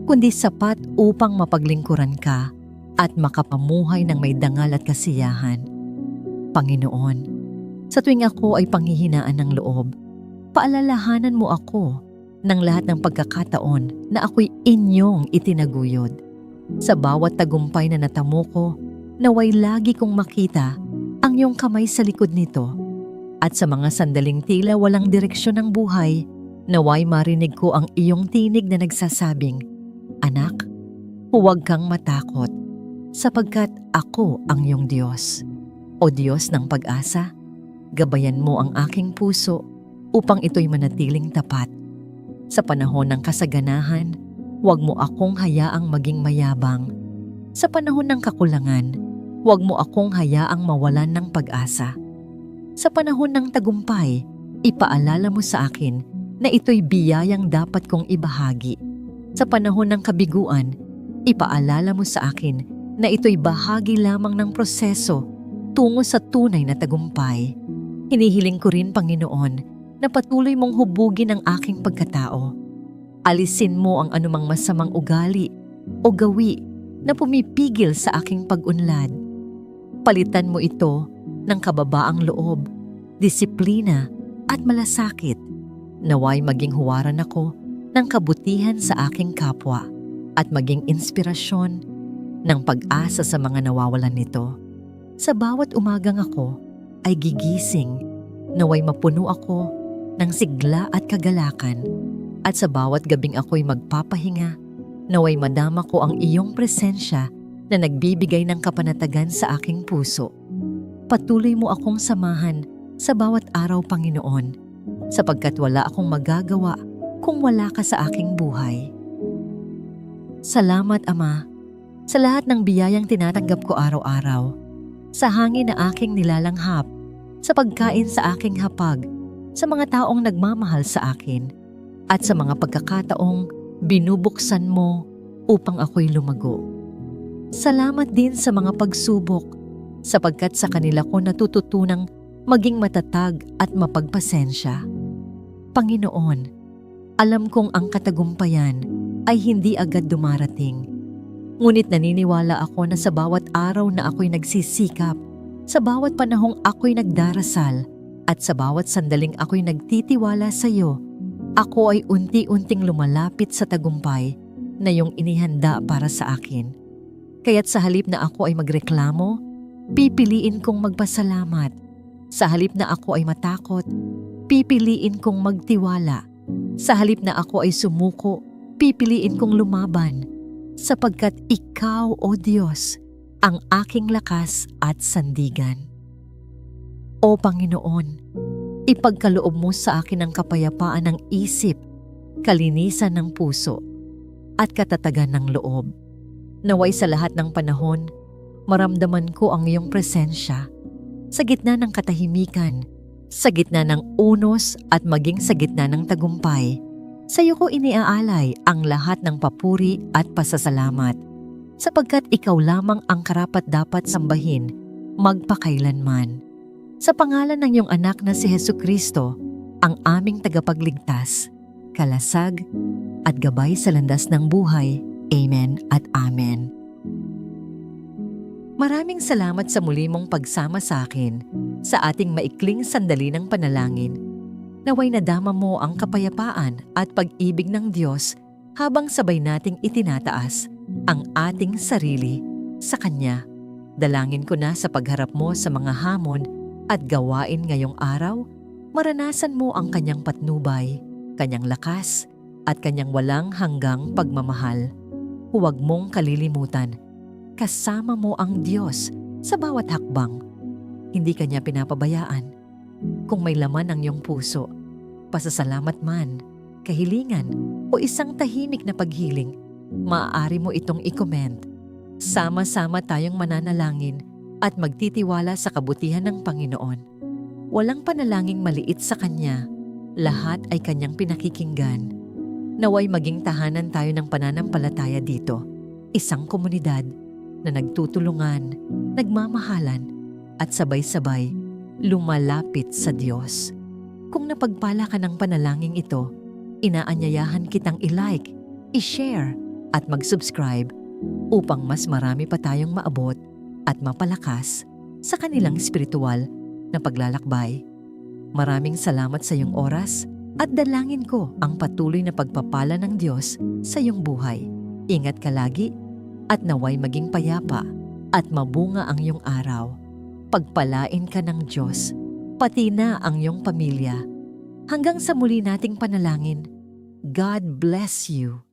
kundi sapat upang mapaglingkuran ka at makapamuhay ng may dangal at kasiyahan. Panginoon, sa tuwing ako ay panghihinaan ng loob, paalalahanan mo ako ng lahat ng pagkakataon na ako'y inyong itinaguyod. Sa bawat tagumpay na natamo ko, naway lagi kong makita ang iyong kamay sa likod nito. At sa mga sandaling tila walang direksyon ng buhay, naway marinig ko ang iyong tinig na nagsasabing, "Anak, huwag kang matakot, sapagkat ako ang iyong Diyos." O Diyos ng pag-asa, gabayan mo ang aking puso upang ito'y manatiling tapat. Sa panahon ng kasaganahan, huwag mo akong hayaang maging mayabang. Sa panahon ng kakulangan, huwag mo akong hayaang mawalan ng pag-asa. Sa panahon ng tagumpay, ipaalala mo sa akin na ito'y biyayang dapat kong ibahagi. Sa panahon ng kabiguan, ipaalala mo sa akin na ito'y bahagi lamang ng proseso tungo sa tunay na tagumpay. Hinihiling ko rin, Panginoon, na patuloy mong hubugin ang aking pagkatao. Alisin mo ang anumang masamang ugali o gawi na pumipigil sa aking pag-unlad. Palitan mo ito ng kababaang loob, disiplina at malasakit. Naway maging huwaran ako ng kabutihan sa aking kapwa at maging inspirasyon ng pag-asa sa mga nawawalan nito. Sa bawat umagang ako ay gigising, naway mapuno ako ng sigla at kagalakan, at sa bawat gabing ako'y magpapahinga, naway madama ko ang iyong presensya na nagbibigay ng kapanatagan sa aking puso. Patuloy mo akong samahan sa bawat araw, Panginoon, sapagkat wala akong magagawa kung wala ka sa aking buhay. Salamat, Ama, sa lahat ng biyayang tinatanggap ko araw-araw, sa hangin na aking nilalanghap, sa pagkain sa aking hapag, sa mga taong nagmamahal sa akin, at sa mga pagkakataong binubuksan mo upang ako'y lumago. Salamat din sa mga pagsubok, sapagkat sa kanila ko natututunang maging matatag at mapagpasensya. Panginoon, alam kong ang katagumpayan ay hindi agad dumarating. Ngunit naniniwala ako na sa bawat araw na ako'y nagsisikap, sa bawat panahong ako'y nagdarasal, at sa bawat sandaling ako'y nagtitiwala sa iyo, ako ay unti-unting lumalapit sa tagumpay na iyong inihanda para sa akin. Kaya't sa halip na ako ay magreklamo, pipiliin kong magpasalamat. Sa halip na ako ay matakot, pipiliin kong magtiwala. Sa halip na ako ay sumuko, pipiliin kong lumaban. Sapagkat ikaw, O Diyos, ang aking lakas at sandigan. O Panginoon, ipagkaloob mo sa akin ang kapayapaan ng isip, kalinisan ng puso, at katatagan ng loob. Naway sa lahat ng panahon, maramdaman ko ang iyong presensya sa gitna ng katahimikan, sa gitna ng unos at maging sa gitna ng tagumpay. Sa iyo ko iniaalay ang lahat ng papuri at pasasalamat, sapagkat ikaw lamang ang karapat-dapat sambahin magpakailanman. Sa pangalan ng iyong anak na si Jesucristo, ang aming tagapagligtas, kalasag at gabay sa landas ng buhay. Amen at Amen. Maraming salamat sa muli mong pagsama sa akin sa ating maikling sandali ng panalangin. Naway nadama mo ang kapayapaan at pag-ibig ng Diyos habang sabay nating itinataas ang ating sarili sa Kanya. Dalangin ko na sa pagharap mo sa mga hamon at gawain ngayong araw, maranasan mo ang Kanyang patnubay, Kanyang lakas, at Kanyang walang hanggang pagmamahal. Huwag mong kalilimutan, kasama mo ang Diyos sa bawat hakbang. Hindi Kanya pinapabayaan. Kung may laman ang iyong puso, pasasalamat man, kahilingan o isang tahimik na paghiling, maaari mo itong i-comment Sama-sama tayong mananalangin at magtitiwala sa kabutihan ng Panginoon. Walang panalangin maliit sa Kanya. Lahat ay Kanyang pinakikinggan. Naway maging tahanan tayo ng pananampalataya dito. Isang komunidad na nagtutulungan, nagmamahalan, at sabay-sabay lumalapit sa Diyos. Kung napagpala ka ng panalangin ito, inaanyayahan kitang i-like, i-share, at mag-subscribe upang mas marami pa tayong maabot at mapalakas sa kanilang spiritual na paglalakbay. Maraming salamat sa iyong oras at dalangin ko ang patuloy na pagpapala ng Diyos sa iyong buhay. Ingat ka lagi at naway maging payapa at mabunga ang iyong araw. Pagpalain ka ng Diyos, pati na ang iyong pamilya. Hanggang sa muli nating panalangin, God bless you.